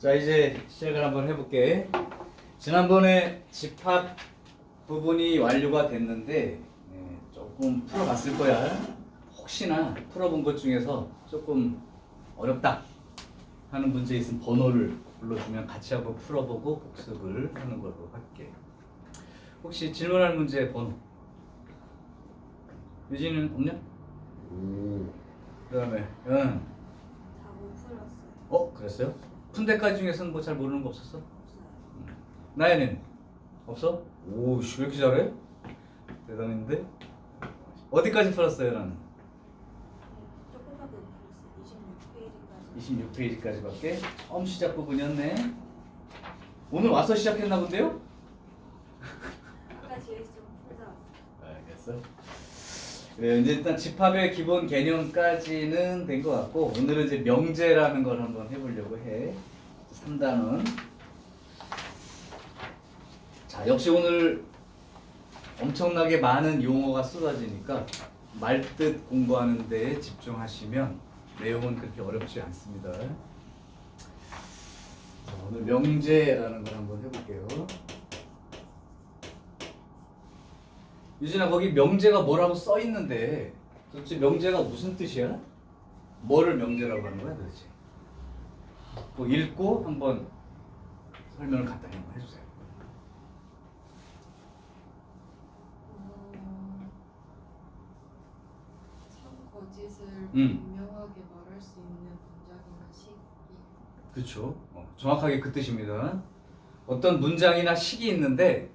자, 이제 시작을 한번 해볼게. 지난번에 집합 부분이 완료가 됐는데 조금 풀어봤을 거야. 혹시나 풀어본 것 중에서 조금 어렵다 하는 문제 있으면 번호를 불러주면 같이 한번 풀어보고 복습을 하는 걸로 할게. 혹시 질문할 문제 번호? 유진은 없냐? 그 다음에 응. 다 못 풀었어요. 그랬어요? 푼 데까지 중에서는 뭐 잘 모르는 거 없었어? 없어요. 나연은? 없어? 오, 씨, 왜 이렇게 잘해? 대단한데? 어디까지 풀었어요, 나는? 조금밖에 못 풀었어요. 26페이지까지. 26페이지까지밖에? 처음 시작 부분이었네. 오늘 와서 시작했나 본데요? 아까 지혜씨 좀 풀자. 알겠어. 네, 이제 일단 집합의 기본 개념까지는 된 것 같고, 오늘은 이제 명제라는 걸 한번 해보려고 해. 3단원. 자, 역시 오늘 엄청나게 많은 용어가 쏟아지니까 말뜻 공부하는 데 집중하시면 내용은 그렇게 어렵지 않습니다. 자, 오늘 명제라는 걸 한번 해볼게요. 유진아, 거기 명제가 뭐라고 써 있는데 도대체 명제가 무슨 뜻이야? 뭐를 명제라고 하는 거야 도대체? 뭐 읽고 한번 설명을 간단히 한번 해주세요. 참 거짓을 음. 분명하게 말할 수 있는 문장이나 식이. 그렇죠. 정확하게 그 뜻입니다. 어떤 문장이나 식이 있는데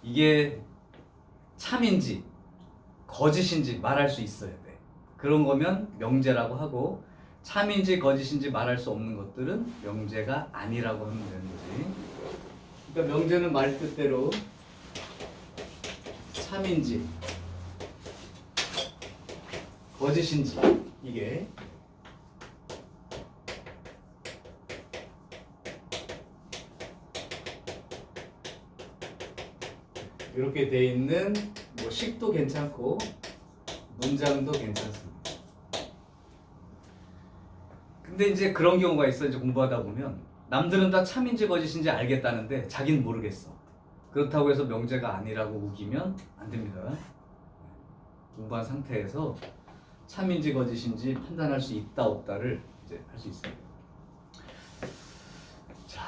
이게 참인지 거짓인지 말할 수 있어야 돼. 그런 거면 명제라고 하고, 참인지 거짓인지 말할 수 없는 것들은 명제가 아니라고 하면 되는 거지. 그러니까 명제는 말 뜻대로 참인지 거짓인지 이게 이렇게 돼 있는 뭐 식도 괜찮고 문장도 괜찮습니다. 근데 이제 그런 경우가 있어. 이제 공부하다 보면 남들은 다 참인지 거짓인지 알겠다는데 자기는 모르겠어. 그렇다고 해서 명제가 아니라고 우기면 안 됩니다. 공부한 상태에서 참인지 거짓인지 판단할 수 있다 없다를 이제 할 수 있어요. 자,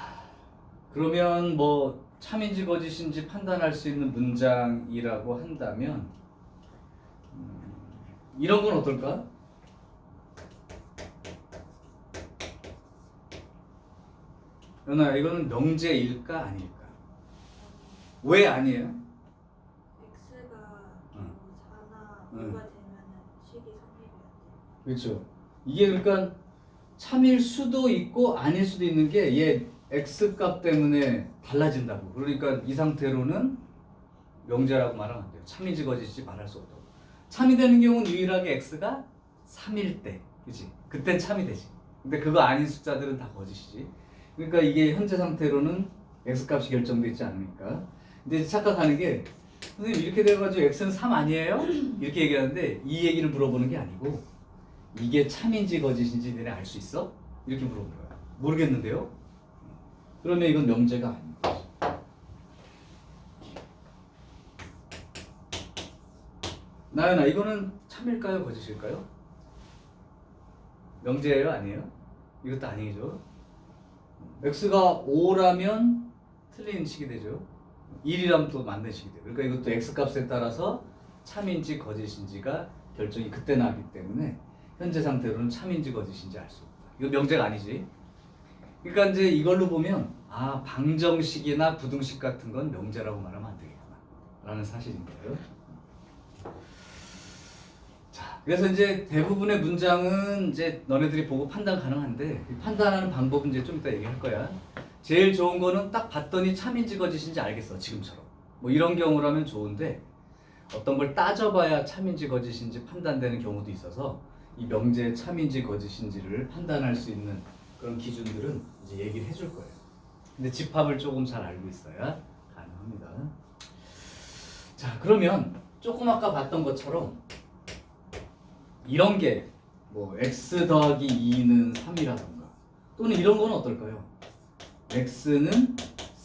그러면 뭐 참인지 거짓인지 판단할 수 있는 문장이라고 한다면 이런 건 어떨까? 연아야, 이거는 명제일까 아닐까? 왜 아니에요? X가 응. 4나 응. 5가 되면은 식이 3일이야 돼. 그렇죠. 이게 그러니까 참일 수도 있고 아닐 수도 있는 게 얘 x 값 때문에 달라진다고. 그러니까 이 상태로는 명제라고 말하면 안 돼요. 참인지 거짓인지 말할 수 없다고. 참이 되는 경우는 유일하게 x가 3일 때, 그렇지? 그땐 참이 되지. 근데 그거 아닌 숫자들은 다 거짓이지. 그러니까 이게 현재 상태로는 x 값이 결정돼 있지 않으니까. 근데 이제 착각하는 게, 선생님 이렇게 돼가지고 x는 3 아니에요? 이렇게 얘기하는데 이 얘기를 물어보는 게 아니고, 이게 참인지 거짓인지 너네 알 수 있어? 이렇게 물어보는 거야. 모르겠는데요? 그러면 이건 명제가 아닌 거지. 나연아, 이거는 참일까요 거짓일까요? 명제예요 아니에요? 이것도 아니죠. x가 5라면 틀린 식이 되죠. 1이라면 또 맞는 식이 돼요. 그러니까 이것도 x 값에 따라서 참인지 거짓인지가 결정이 그때 나기 때문에 현재 상태로는 참인지 거짓인지 알 수 없다. 이거 명제가 아니지. 그러니까 이제 이걸로 보면 방정식이나 부등식 같은 건 명제라고 말하면 안 되겠구나 라는 사실인 거예요. 자, 그래서 이제 대부분의 문장은 이제 너네들이 보고 판단 가능한데, 판단하는 방법은 이제 좀 이따 얘기할 거야. 제일 좋은 거는 딱 봤더니 참인지 거짓인지 알겠어, 지금처럼. 뭐 이런 경우라면 좋은데, 어떤 걸 따져봐야 참인지 거짓인지 판단되는 경우도 있어서 이 명제의 참인지 거짓인지를 판단할 수 있는 그런 기준들은 이제 얘기를 해줄 거예요. 근데 집합을 조금 잘 알고 있어야 가능합니다. 자, 그러면 조금 아까 봤던 것처럼 이런 게 뭐 x 더하기 2는 3이라던가 또는 이런 건 어떨까요? x는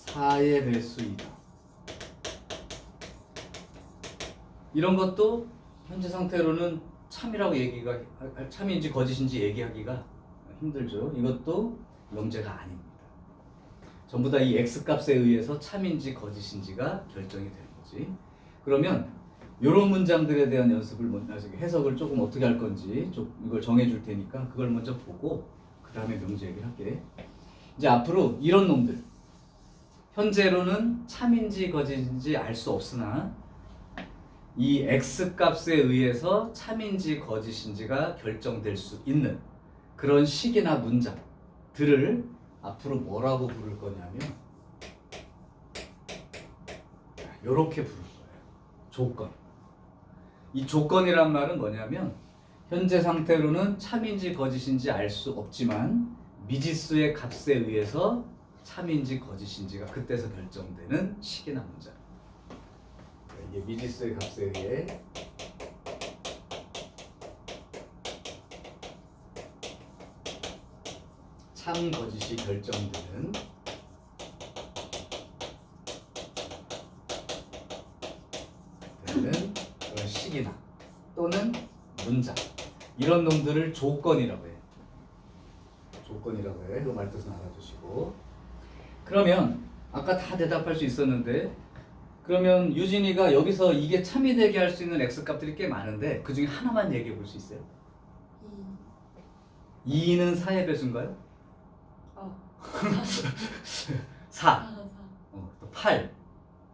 4의 배수이다. 이런 것도 현재 상태로는 참인지 거짓인지 얘기하기가 힘들죠. 이것도 명제가 아닙니다. 전부 다 이 x값에 의해서 참인지 거짓인지가 결정이 되는 거지. 그러면 이런 문장들에 대한 해석을 조금 어떻게 할 건지 이걸 정해줄 테니까 그걸 먼저 보고 그 다음에 명제 얘기를 할게. 이제 앞으로 이런 놈들, 현재로는 참인지 거짓인지 알 수 없으나 이 x값에 의해서 참인지 거짓인지가 결정될 수 있는 그런 식이나 문장들을 앞으로 뭐라고 부를 거냐면 이렇게 부를 거예요. 조건. 이 조건이란 말은 뭐냐면 현재 상태로는 참인지 거짓인지 알 수 없지만 미지수의 값에 의해서 참인지 거짓인지가 그때서 결정되는 식이나 문장. 이게 미지수의 값에 의해 참 거짓이 결정되는 그런 식이나 또는 문장, 이런 놈들을 조건이라고 해요. 조건이라고 해. 그 말뜻은 알아두시고. 그러면 아까 다 대답할 수 있었는데, 그러면 유진이가 여기서 이게 참이 되게 할 수 있는 x값들이 꽤 많은데 그 중에 하나만 얘기해 볼 수 있어요? 2는 4의 배수인가요? 4, 또 8,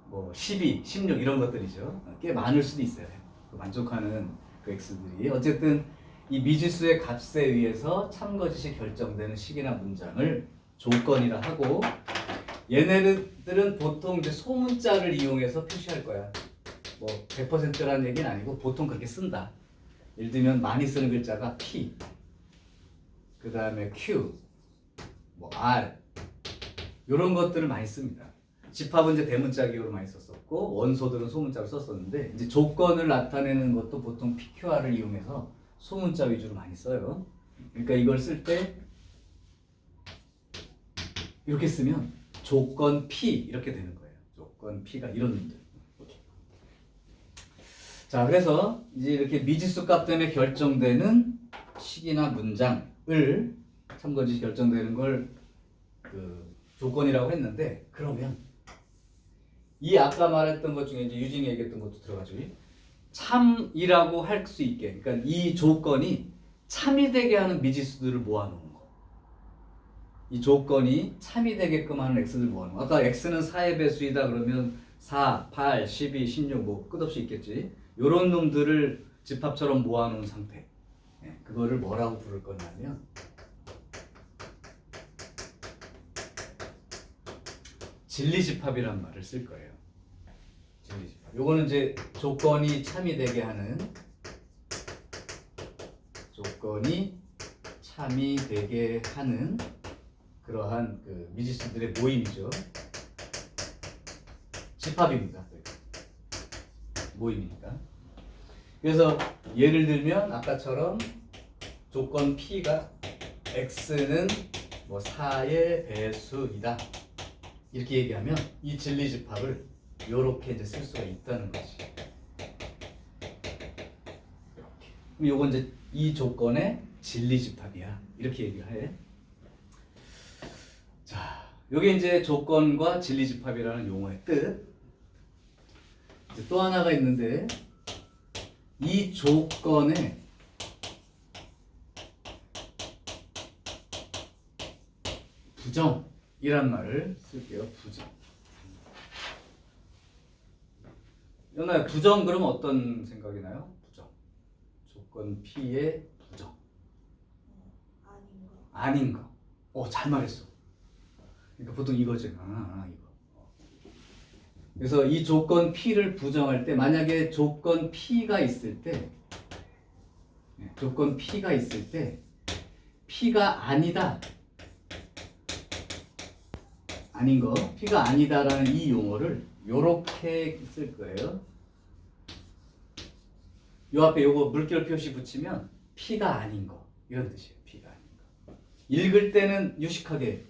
뭐 12, 16 이런 것들이죠. 꽤 많을 수도 있어요. 만족하는 그 x들이. 어쨌든 이 미지수의 값에 의해서 참거짓이 결정되는 식이나 문장을 조건이라 하고, 얘네들은 보통 이제 소문자를 이용해서 표시할 거야. 뭐 100%라는 얘기는 아니고 보통 그렇게 쓴다. 예를 들면 많이 쓰는 글자가 P, 그 다음에 Q, 뭐 R, 이런 것들을 많이 씁니다. 집합은 이제 대문자 기호로 많이 썼었고 원소들은 소문자로 썼었는데, 이제 조건을 나타내는 것도 보통 PQR을 이용해서 소문자 위주로 많이 써요. 그러니까 이걸 쓸 때 이렇게 쓰면 조건 P 이렇게 되는 거예요. 조건 P가 이런 놈들. 자, 그래서 이제 이렇게 미지수 값 때문에 결정되는 식이나 문장을 참거짓이 결정되는 걸 그 조건이라고 했는데, 그러면 이 아까 말했던 것 중에 이제 유진이 얘기했던 것도 들어가죠. 참이라고 할 수 있게, 그러니까 이 조건이 참이 되게 하는 미지수들을 모아놓은 거. 이 조건이 참이 되게끔 하는 x들 모아놓은 거. 아까 x는 4의 배수이다 그러면 4, 8, 12, 16 뭐 끝없이 있겠지. 요런 놈들을 집합처럼 모아놓은 상태. 그거를 뭐라고 부를 거냐면 진리집합이란 말을 쓸 거예요. 진리집합. 요거는 이제 조건이 참이 되게 하는, 그러한 그 미지수들의 모임이죠. 집합입니다. 모임이니까. 그래서 예를 들면 아까처럼 조건 P가 x는 뭐 4의 배수이다 이렇게 얘기하면 이 진리집합을 요렇게 이제 쓸 수가 있다는 거지. 이렇게. 그럼 요건 이제 이 조건의 진리집합이야 이렇게 얘기를 해. 자, 요게 이제 조건과 진리집합이라는 용어의 뜻. 이제 또 하나가 있는데, 이 조건에 부정이란 말을 쓸게요. 부정. 연아야, 부정 그러면 어떤 생각이 나요? 부정. 조건 P의 부정. 아닌 거. 잘 말했어. 그러니까 보통 이거지. 이거. 그래서 이 조건 P를 부정할 때, 만약에 조건 P가 있을 때, P가 아니다, 아닌 거, P가 아니다라는 이 용어를 요렇게 쓸 거예요. 요 앞에 요거 물결 표시 붙이면 P가 아닌 거 이런 뜻이에요. P가 아닌 거. 읽을 때는 유식하게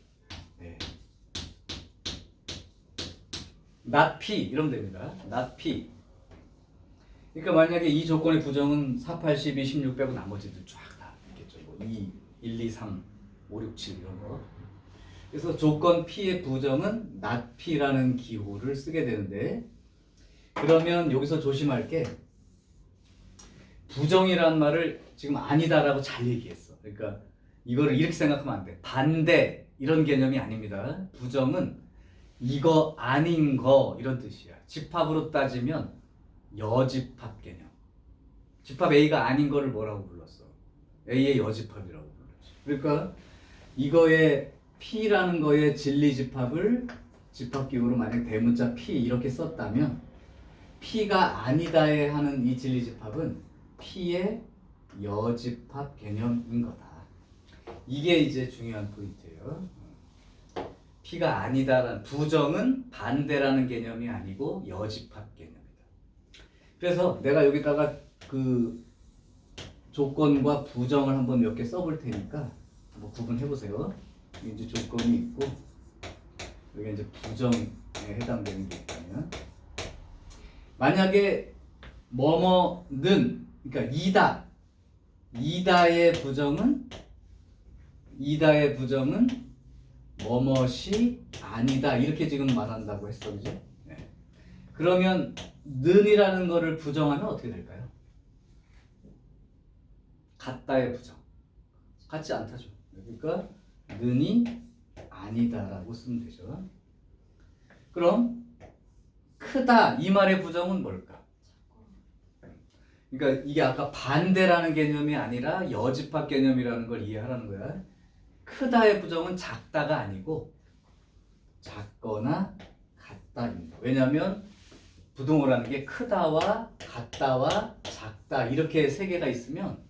not P 이러면 됩니다. not P. 그러니까 만약에 이 조건의 부정은 4, 8, 12, 16 빼고 나머지들 쫙 다 있겠죠. 뭐 2, 1, 2, 3, 5, 6, 7 이런 거. 그래서 조건 P의 부정은 not P라는 기호를 쓰게 되는데 그러면 여기서 조심할 게 부정이라는 말을 지금 아니다라고 잘 얘기했어. 그러니까 이거를 이렇게 생각하면 안 돼. 반대 이런 개념이 아닙니다. 부정은 이거 아닌 거 이런 뜻이야. 집합으로 따지면 여집합 개념. 집합 A가 아닌 거를 뭐라고 불렀어? A의 여집합이라고 불렀지. 그러니까 이거의 P라는 거의 진리집합을 집합기호로 만약 대문자 P 이렇게 썼다면 P가 아니다에 하는 이 진리집합은 P의 여집합 개념인 거다. 이게 이제 중요한 포인트예요. P가 아니다라는 부정은 반대라는 개념이 아니고 여집합 개념이다. 그래서 내가 여기다가 그 조건과 부정을 한번 몇 개 써볼 테니까 한번 구분해 보세요. 이제 조건이 있고 여기 이제 부정에 해당되는 게 있다면 만약에 뭐뭐는 그러니까 이다의 부정은 뭐뭇이 아니다 이렇게 지금 말한다고 했어, 그죠? 네. 그러면 는이라는 거를 부정하면 어떻게 될까요? 같다의 부정. 같지 않다죠. 그러니까 는이 아니다라고 쓰면 되죠. 그럼 크다 이 말의 부정은 뭘까? 그러니까 이게 아까 반대라는 개념이 아니라 여집합 개념이라는 걸 이해하라는 거야. 크다의 부정은 작다가 아니고 작거나 같다입니다. 왜냐하면 부동어라는 게 크다와 같다와 작다 이렇게 세 개가 있으면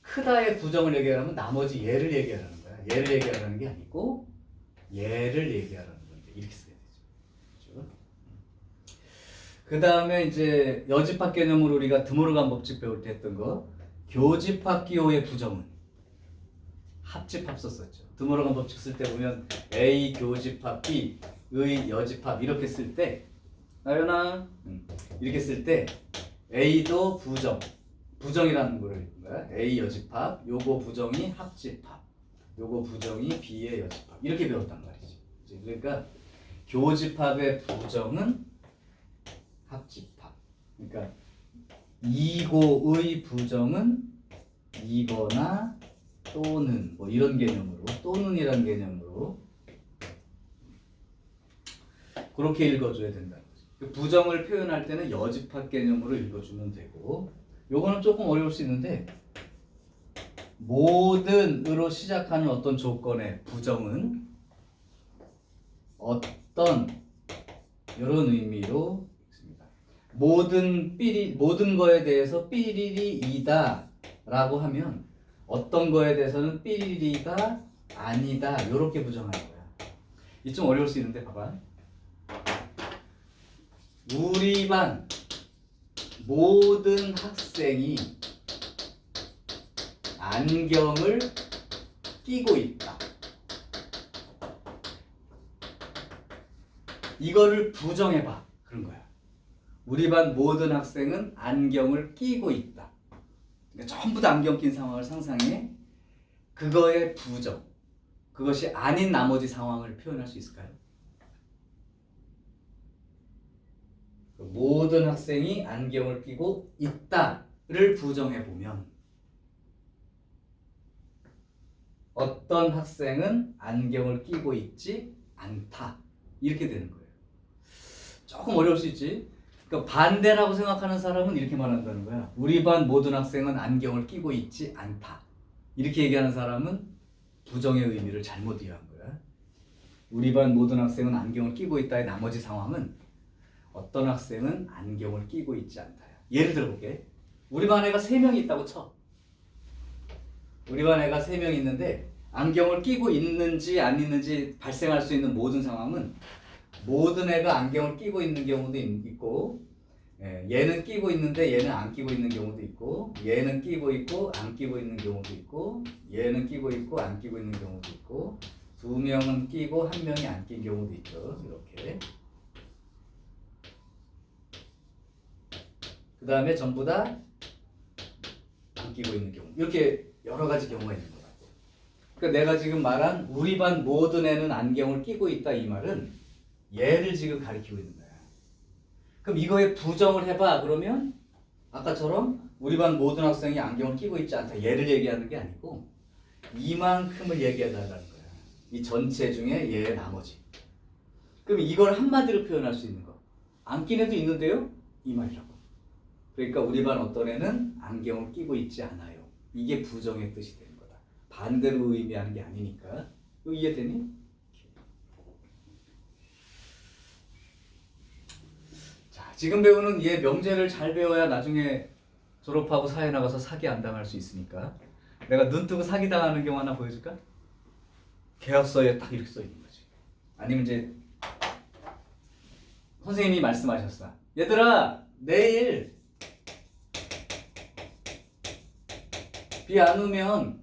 크다의 부정을 얘기하려면 나머지 얘를 얘기하라는 거야. 얘를 얘기하라는 게 아니고 얘를 얘기하라는 건데 이렇게 써야 되죠. 그렇죠? 그 다음에 이제 여집합 개념으로 우리가 드모르간 법칙 배울 때 했던 거 교집합 기호의 부정은 합집합 썼었죠. 드모르간 법칙 쓸 때 보면 A 교집합 B의 여집합 이렇게 쓸 때 나연아 이렇게 쓸 때 A도 부정이라는 거를 읽는 거야. A 여집합 요거 부정이 합집합 요거 부정이 B의 여집합 이렇게 배웠단 말이지. 그러니까 교집합의 부정은 합집합. 그러니까 이고의 부정은 이거나 또는 뭐 이런 개념으로 또는이란 개념으로 그렇게 읽어줘야 된다는 거죠. 부정을 표현할 때는 여집합 개념으로 읽어주면 되고 요거는 조금 어려울 수 있는데 모든으로 시작하는 어떤 조건의 부정은 어떤 이런 의미로 모든 거에 대해서 삐리리이다 라고 하면 어떤 거에 대해서는 삐리리가 아니다 이렇게 부정하는 거야. 이 좀 어려울 수 있는데 봐봐. 우리 반 모든 학생이 안경을 끼고 있다. 이거를 부정해봐 그런 거야. 우리 반 모든 학생은 안경을 끼고 있다. 그러니까 전부 다 안경 낀 상황을 상상해. 그거의 부정. 그것이 아닌 나머지 상황을 표현할 수 있을까요? 모든 학생이 안경을 끼고 있다를 부정해 보면 어떤 학생은 안경을 끼고 있지 않다. 이렇게 되는 거예요. 조금 어려울 수 있지. 그러니까 반대라고 생각하는 사람은 이렇게 말한다는 거야. 우리 반 모든 학생은 안경을 끼고 있지 않다. 이렇게 얘기하는 사람은 부정의 의미를 잘못 이해한 거야. 우리 반 모든 학생은 안경을 끼고 있다의 나머지 상황은 어떤 학생은 안경을 끼고 있지 않다야. 예를 들어볼게. 우리 반 애가 3명이 있다고 쳐. 우리 반 애가 3명 있는데 안경을 끼고 있는지 안 있는지 발생할 수 있는 모든 상황은 모든 애가 안경을 끼고 있는 경우도 있고 얘는 끼고 있는데 얘는 안 끼고 있는 경우도 있고 얘는 끼고 있고 안 끼고 있는 경우도 있고 얘는 끼고 있고 안 끼고 있는 경우도 있고 2명은 끼고 1명이 안 낀 경우도 있죠. 이렇게 그 다음에 전부 다 안 끼고 있는 경우. 이렇게 여러 가지 경우가 있는 것 같아요. 그러니까 내가 지금 말한 우리 반 모든 애는 안경을 끼고 있다 이 말은 얘를 지금 가리키고 있는 거야. 그럼 이거에 부정을 해봐. 그러면 아까처럼 우리 반 모든 학생이 안경을 끼고 있지 않다. 얘를 얘기하는 게 아니고 이만큼을 얘기하다라는 거야. 이 전체 중에 얘의 나머지. 그럼 이걸 한마디로 표현할 수 있는 거. 안 낀 애도 있는데요? 이 말이라고. 그러니까 우리 반 어떤 애는 안경을 끼고 있지 않아요. 이게 부정의 뜻이 되는 거다. 반대로 의미하는 게 아니니까. 이거 이해되니? 자, 지금 배우는 얘 명제를 잘 배워야 나중에 졸업하고 사회 나가서 사기 안 당할 수 있으니까. 내가 눈 뜨고 사기 당하는 경우 하나 보여줄까? 계약서에 딱 이렇게 써 있는 거지. 아니면 이제 선생님이 말씀하셨어. 얘들아, 내일 비 안 오면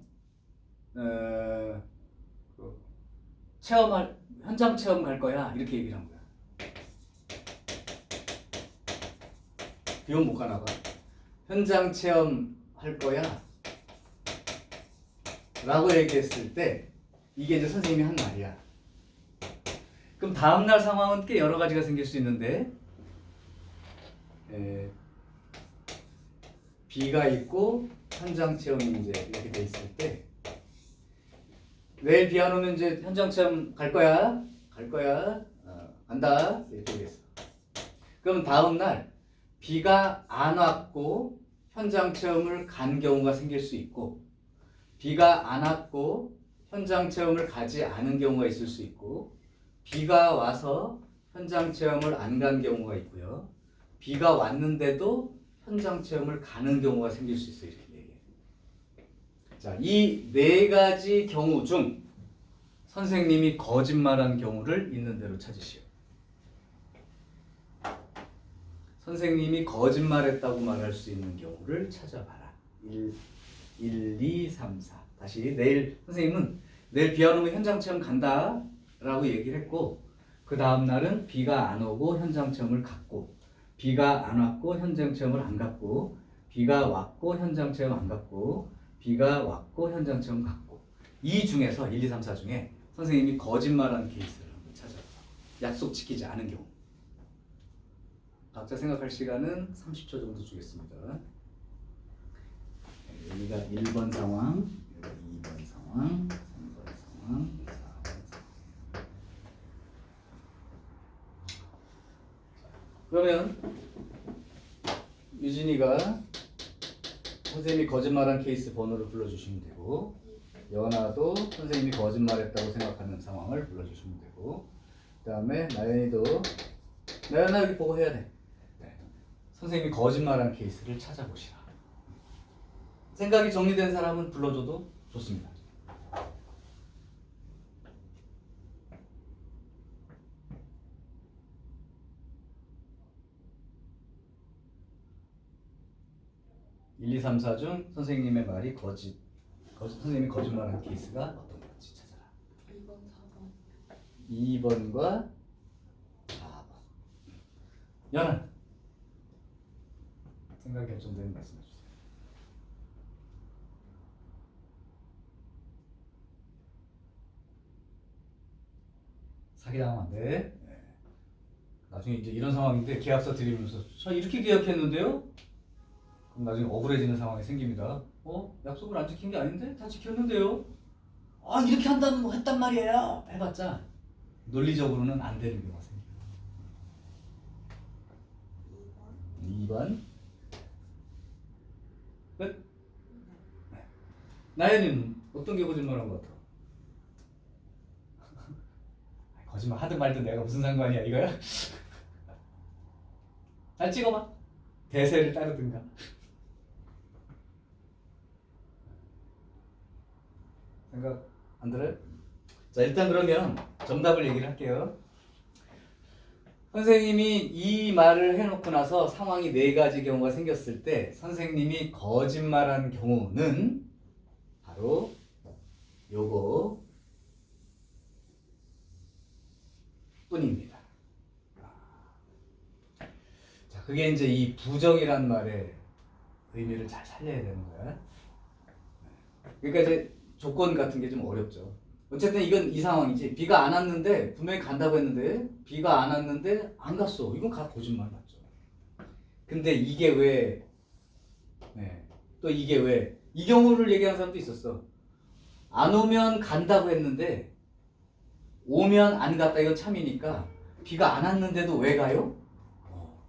체험할 현장 체험 갈 거야. 이렇게 얘기를 한 거야. 비 오면 못 가나 봐. 현장 체험 할 거야. 라고 얘기했을 때 이게 이제 선생님이 한 말이야. 그럼 다음날 상황은 꽤 여러 가지가 생길 수 있는데 비가 있고 현장 체험이 이제 이렇게 돼 있을 때 내일 비 안 오면 이제 현장 체험 갈 거야. 간다. 이렇게 얘기했어. 그럼 다음날 비가 안 왔고 현장 체험을 간 경우가 생길 수 있고 비가 안 왔고 현장 체험을 가지 않은 경우가 있을 수 있고 비가 와서 현장 체험을 안 간 경우가 있고요. 비가 왔는데도 현장 체험을 가는 경우가 생길 수 있어요. 이렇게 얘기해요. 자, 이 네 가지 경우 중 선생님이 거짓말한 경우를 있는 대로 찾으시오. 선생님이 거짓말했다고 말할 수 있는 경우를 찾아봐라. 1, 2, 3, 4. 다시 선생님은 내일 비 안 오면 현장 체험 간다 라고 얘기를 했고 그 다음 날은 비가 안 오고 현장 체험을 갔고 비가 안 왔고 현장 체험을 안 갔고 비가 왔고 현장 체험 안 갔고 비가 왔고 현장 체험 갔고 이 중에서 1, 2, 3, 4 중에 선생님이 거짓말한 케이스를 한번 찾아봐. 약속 지키지 않은 경우. 각자 생각할 시간은 30초 정도 주겠습니다. 여기가 1번 상황, 여기가 2번 상황, 3번 상황, 4번 상황. 그러면 유진이가 선생님이 거짓말한 케이스 번호를 불러주시면 되고 연아도 선생님이 거짓말했다고 생각하는 상황을 불러주시면 되고 그 다음에 나연이도 나연아 여기 보고 해야 돼. 네. 선생님이 거짓말한 케이스를 찾아보시라. 생각이 정리된 사람은 불러줘도 좋습니다. (1, 2, 3, 4) 중 선생님의 말이 선생님이 거짓말한 케이스가 어떤 건지 찾아라. 2번, 4번. 2번과 4번. 연아 생각이 결정되는 말씀해 주세요. 사기당하면 안 돼. 네. 나중에 이제 이런 상황인데 계약서 드리면서 저 이렇게 계약했는데요? 그럼 나중에 억울해지는 상황이 생깁니다. 약속을 안 지킨 게 아닌데? 다 지켰는데요? 이렇게 했단 말이에요. 해봤자 논리적으로는 안 되는 경우가 생겨요. 2번. 끝? 네. 나연이는 어떤 게 거짓말한 것 같아? 거짓말 하든 말든 내가 무슨 상관이야 이거야? 잘 찍어봐. 대세를 따르든가. 생각 안 들어요? 자 일단 그러면 정답을 얘기를 할게요. 선생님이 이 말을 해놓고 나서 상황이 네 가지 경우가 생겼을 때 선생님이 거짓말한 경우는 바로 요거 뿐입니다. 자 그게 이제 이 부정이란 말의 의미를 잘 살려야 되는 거야. 그러니까 이제 조건 같은 게 좀 어렵죠. 어쨌든 이건 이 상황이지. 비가 안 왔는데 분명히 간다고 했는데 비가 안 왔는데 안 갔어. 이건 거짓말 맞죠. 근데 이게 왜? 또 이게 왜? 이 경우를 얘기하는 사람도 있었어. 안 오면 간다고 했는데 오면 안 갔다. 이건 참이니까 비가 안 왔는데도 왜 가요?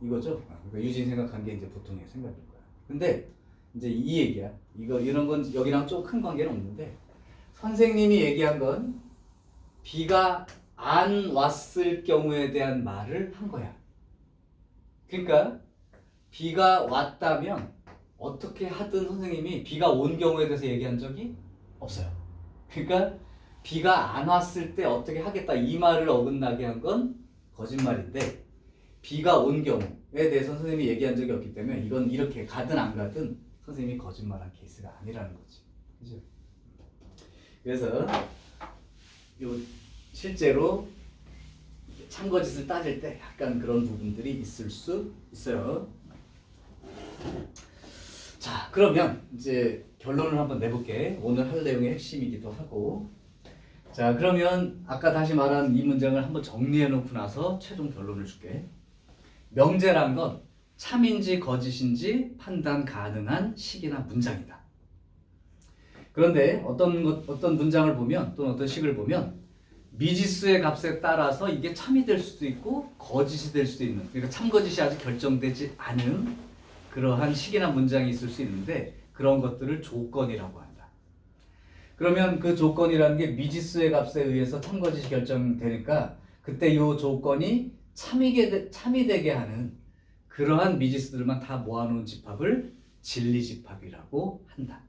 이거죠. 그러니까 유진이 생각한 게 이제 보통의 생각일 거야. 근데 이제 이 얘기야. 이런 건 여기랑 좀 큰 관계는 없는데 선생님이 얘기한 건 비가 안 왔을 경우에 대한 말을 한 거야. 그러니까 비가 왔다면 어떻게 하든 선생님이 비가 온 경우에 대해서 얘기한 적이 없어요. 그러니까 비가 안 왔을 때 어떻게 하겠다 이 말을 어긋나게 한 건 거짓말인데 비가 온 경우에 대해서 선생님이 얘기한 적이 없기 때문에 이건 이렇게 가든 안 가든 선생님이 거짓말한 케이스가 아니라는 거지. 그죠? 그래서 실제로 참거짓을 따질 때 약간 그런 부분들이 있을 수 있어요. 자, 그러면 이제 결론을 한번 내볼게. 오늘 할 내용의 핵심이기도 하고. 자, 그러면 아까 다시 말한 이 문장을 한번 정리해 놓고 나서 최종 결론을 줄게. 명제란 건 참인지 거짓인지 판단 가능한 식이나 문장이다. 그런데 어떤 문장을 보면 또는 어떤 식을 보면 미지수의 값에 따라서 이게 참이 될 수도 있고 거짓이 될 수도 있는, 그러니까 참거짓이 아직 결정되지 않은 그러한 식이나 문장이 있을 수 있는데 그런 것들을 조건이라고 한다. 그러면 그 조건이라는 게 미지수의 값에 의해서 참거짓이 결정되니까 그때 이 조건이 참이 되게 하는 그러한 미지수들만 다 모아놓은 집합을 진리집합이라고 한다.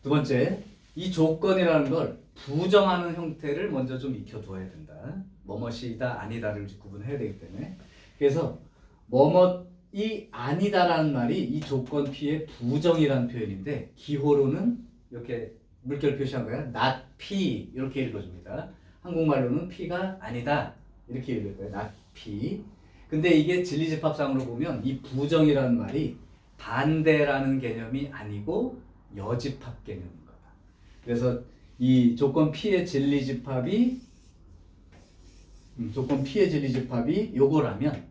두 번째, 이 조건이라는 걸 부정하는 형태를 먼저 좀 익혀두어야 된다. 뭐뭇이다 아니다를 구분해야 되기 때문에. 그래서 뭐뭇이 아니다라는 말이 이 조건 P의 부정이라는 표현인데 기호로는 이렇게 물결 표시한 거야. not P 이렇게 읽어줍니다. 한국말로는 P가 아니다 이렇게 읽을 거예요. not P. 근데 이게 진리집합상으로 보면 이 부정이라는 말이 반대라는 개념이 아니고 여집합 개념인 거다. 그래서 이 조건 P의 진리집합이 요거라면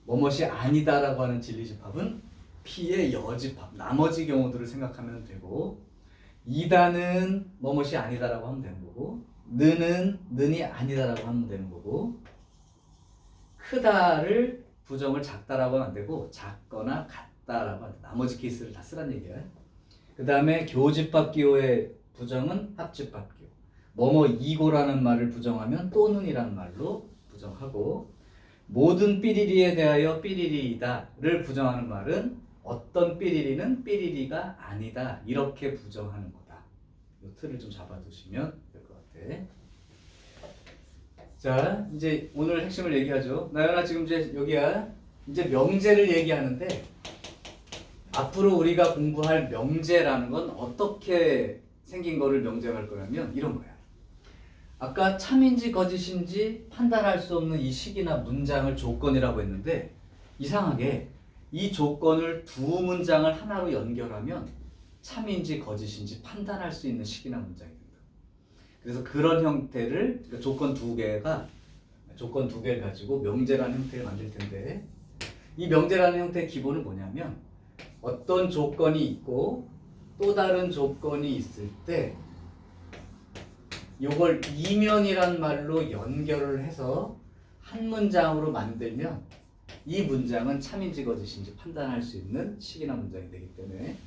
뭐뭇이 아니다라고 하는 진리집합은 P의 여집합, 나머지 경우들을 생각하면 되고 이다는 뭐뭇이 아니다라고 하면 되는 거고 는이 아니다라고 하면 되는 거고 크다를 부정을 작다라고 하면 안 되고 작거나 같다라고 하면 돼. 나머지 케이스를 다 쓰란 얘기야. 그 다음에 교집합 기호의 부정은 합집합 기호. 뭐뭐이고라는 말을 부정하면 또는이라는 말로 부정하고 모든 삐리리에 대하여 삐리리이다를 부정하는 말은 어떤 삐리리는 삐리리가 아니다 이렇게 부정하는 거다. 이 틀을 좀 잡아두시면 될 것 같아. 자, 이제 오늘 핵심을 얘기하죠. 나연아 지금 이제 여기야. 이제 명제를 얘기하는데 앞으로 우리가 공부할 명제라는 건 어떻게 생긴 거를 명제로 할 거냐면 이런 거야. 아까 참인지 거짓인지 판단할 수 없는 이 식이나 문장을 조건이라고 했는데 이상하게 이 조건을 두 문장을 하나로 연결하면 참인지 거짓인지 판단할 수 있는 식이나 문장이 된다. 그래서 그런 형태를 그러니까 조건 두 개를 가지고 명제라는 형태를 만들 텐데 이 명제라는 형태의 기본은 뭐냐면 어떤 조건이 있고 또 다른 조건이 있을 때 요걸 이면이란 말로 연결을 해서 한 문장으로 만들면 이 문장은 참인지 거짓인지 판단할 수 있는 식이나 문장이 되기 때문에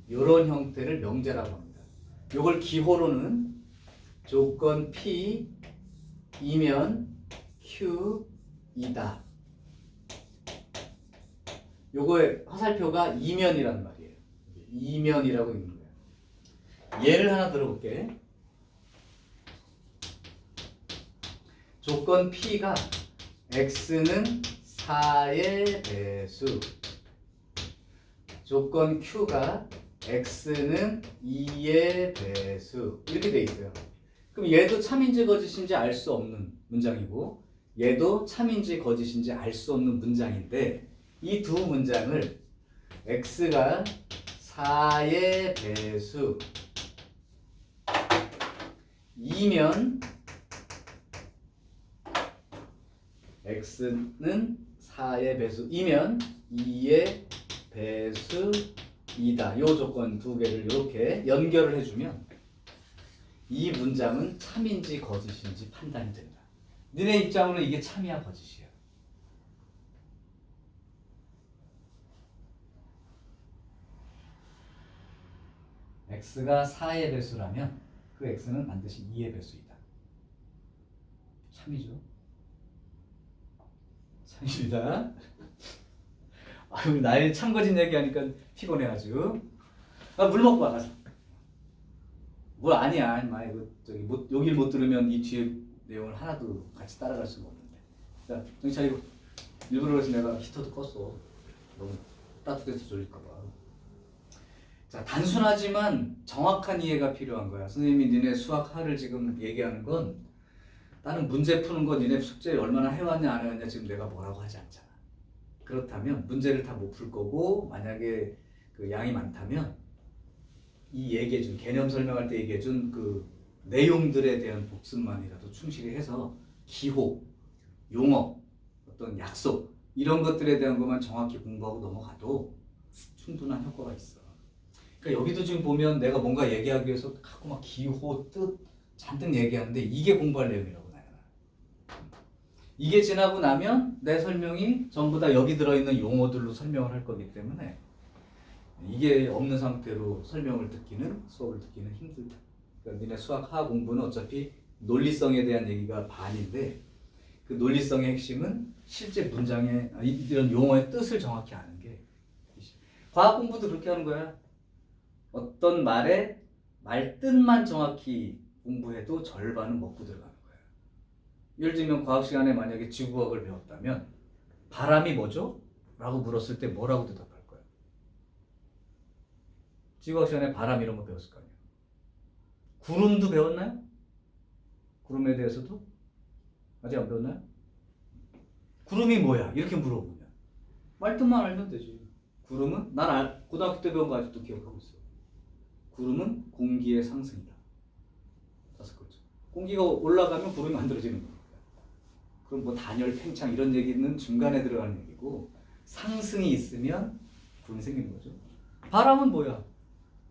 이런 형태를 명제라고 합니다. 요걸 기호로는 조건 P 이면 Q 이다. 요거의 화살표가 이면이란 말이에요. 이면이라고 읽는 거예요. 예를 하나 들어볼게. 조건 P가 X는 4의 배수, 조건 Q가 X는 2의 배수 이렇게 돼 있어요. 그럼 얘도 참인지 거짓인지 알 수 없는 문장이고 얘도 참인지 거짓인지 알 수 없는 문장인데 이 두 문장을 x가 4의 배수 이면 x는 4의 배수이면 2의 배수이다. 요 조건 두 개를 이렇게 연결을 해주면 이 문장은 참인지 거짓인지 판단이 된다. 너네 입장으로 이게 참이야 거짓이야? x가 4의 배수라면 그 x는 반드시 2의 배수이다. 참이죠? 참입니다. 아유 나의 참거짓 얘기하니까 피곤해가지고 물 먹고 와 가서. 물 아니야. 마 이거 저기 여기를 못 들으면 이 뒤에 내용을 하나도 같이 따라갈 수가 없는데. 자 정신 차리고. 일부러 그래서 내가 히터도 껐어. 너무 따뜻해서 졸릴까봐. 자 단순하지만 정확한 이해가 필요한 거야. 선생님이 니네 수학하를 지금 얘기하는 건 나는 문제 푸는 거 니네 숙제 얼마나 해왔냐 안 해왔냐 지금 내가 뭐라고 하지 않잖아. 그렇다면 문제를 다 못 풀 거고 만약에 그 양이 많다면 이 얘기해준 개념 설명할 때 얘기해준 그 내용들에 대한 복습만이라도 충실히 해서 기호, 용어, 어떤 약속 이런 것들에 대한 것만 정확히 공부하고 넘어가도 충분한 효과가 있어. 그러니까 여기도 지금 보면 내가 뭔가 얘기하기 위해서 자꾸 막 기호, 뜻 잔뜩 얘기하는데 이게 공부할 내용이라고 나야. 이게 지나고 나면 내 설명이 전부 다 여기 들어있는 용어들로 설명을 할 거기 때문에 이게 없는 상태로 설명을 듣기는 수업을 듣기는 힘들다. 그러니까 니네 수학하 공부는 어차피 논리성에 대한 얘기가 반인데 그 논리성의 핵심은 실제 문장의 이런 용어의 뜻을 정확히 아는 게 과학 공부도 그렇게 하는 거야. 어떤 말의 말 뜻만 정확히 공부해도 절반은 먹고 들어가는 거야. 예를 들면 과학 시간에 만약에 지구과학을 배웠다면 바람이 뭐죠? 라고 물었을 때 뭐라고 대답할 거야? 지구과학 시간에 바람 이런 거 배웠을 거 아니야. 구름도 배웠나요? 구름에 대해서도? 아직 안 배웠나요? 구름이 뭐야? 이렇게 물어보면 말뜻만 알면 되지. 구름은 난 고등학교 때 배운 거 아직도 기억하고 있어. 구름은 공기의 상승이다. 다섯 글자. 공기가 올라가면 구름이 만들어지는 거니까. 그럼 뭐 단열, 팽창 이런 얘기는 중간에 들어가는 얘기고 상승이 있으면 구름이 생기는 거죠. 바람은 뭐야?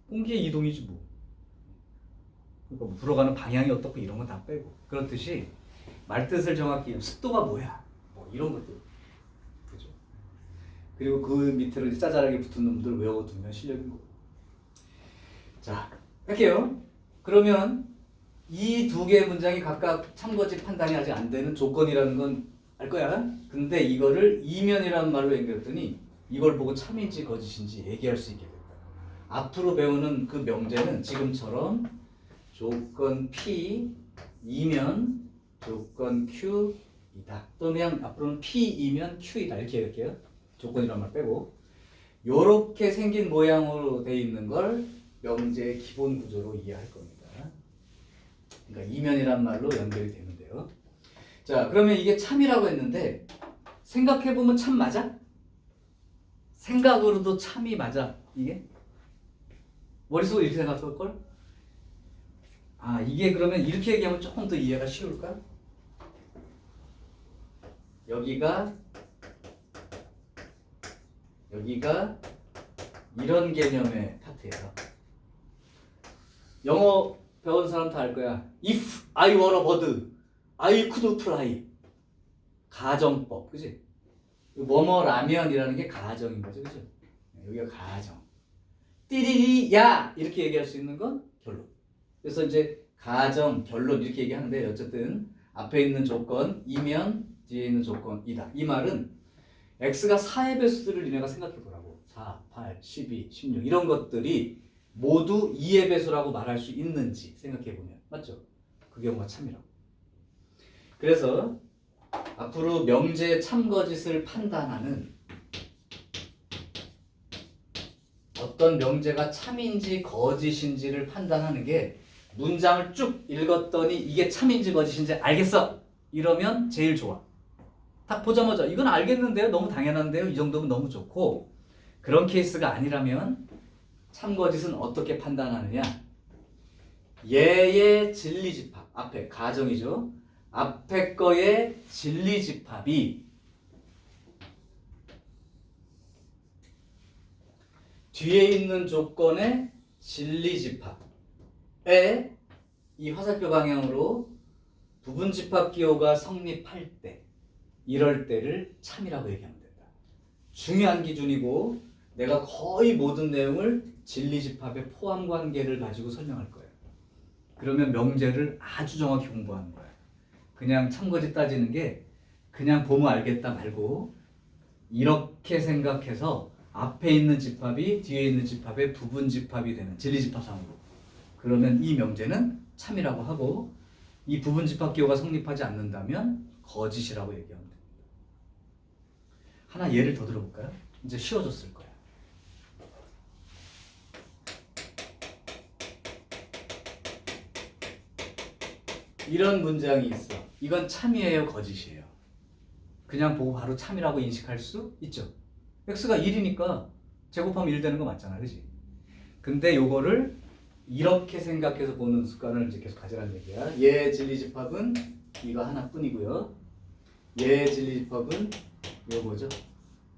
공기의 이동이지 뭐. 그러니까 뭐 불어가는 방향이 어떻고 이런 건 다 빼고. 그렇듯이 말뜻을 정확히 습도가 뭐야? 뭐 이런 것들. 그죠? 그리고 그 밑으로 이제 짜잘하게 붙은 놈들 외워두면 실력인 거고. 자, 할게요. 그러면 이 두 개의 문장이 각각 참거짓 판단이 아직 안 되는 조건이라는 건 알 거야. 근데 이거를 이면이라는 말로 연결했더니 이걸 보고 참인지 거짓인지 얘기할 수 있게 됐다. 앞으로 배우는 그 명제는 지금처럼 조건 P 이면 조건 Q이다. 또는 그냥 앞으로는 P 이면 Q이다. 이렇게 할게요. 조건이란 말 빼고. 요렇게 생긴 모양으로 돼 있는 걸 명제의 기본 구조로 이해할 겁니다. 그러니까 이면이란 말로 연결이 되는데요. 자, 그러면 이게 참이라고 했는데 생각해보면 참 맞아? 생각으로도 참이 맞아? 이게? 머릿속으로 이렇게 생각할걸? 아, 이게 그러면 이렇게 얘기하면 조금 더 이해가 쉬울까? 여기가 이런 개념의 파트예요. 영어 배운 사람 다 알 거야. If I were a bird, I could fly. 가정법, 그지? 뭐뭐라면이라는 게 가정인 거죠, 그죠? 여기가 가정. 띠리리야 이렇게 얘기할 수 있는 건 결론. 그래서 이제 가정, 결론 이렇게 얘기하는데 어쨌든 앞에 있는 조건 이면 뒤에 있는 조건이다. 이 말은 x가 4의 배수들을 니네가 생각해 보라고. 4, 8, 12, 16 이런 것들이 모두 2의 배수라고 말할 수 있는지 생각해 보면 맞죠? 그 경우가 참이라고. 그래서 앞으로 명제 참거짓을 판단하는 어떤 명제가 참인지 거짓인지를 판단하는 게 문장을 쭉 읽었더니 이게 참인지 거짓인지 알겠어. 이러면 제일 좋아. 딱 보자마자 이건 알겠는데요? 너무 당연한데요? 이 정도면 너무 좋고 그런 케이스가 아니라면 참거짓은 어떻게 판단하느냐? 얘의 진리집합, 앞에 가정이죠. 앞에 거의 진리집합이 뒤에 있는 조건의 진리집합에 이 화살표 방향으로 부분집합 기호가 성립할 때 이럴 때를 참이라고 얘기하면 된다. 중요한 기준이고 내가 거의 모든 내용을 진리집합의 포함관계를 가지고 설명할 거예요. 그러면 명제를 아주 정확히 공부하는 거예요. 그냥 참거짓 따지는 게 그냥 보면 알겠다 말고 이렇게 생각해서 앞에 있는 집합이 뒤에 있는 집합의 부분집합이 되는 진리집합상으로 그러면 이 명제는 참이라고 하고 이 부분집합 기호가 성립하지 않는다면 거짓이라고 얘기하면 됩니다. 하나 예를 더 들어볼까요? 이제 쉬워졌을 거예요. 이런 문장이 있어. 이건 참이에요, 거짓이에요? 그냥 보고 바로 참이라고 인식할 수 있죠. x가 1이니까 제곱하면 1 되는 거 맞잖아, 그지? 근데 요거를 이렇게 생각해서 보는 습관을 이제 계속 가지라는 얘기야. 얘 진리집합은 이거 하나뿐이고요. 얘 진리집합은 요거죠.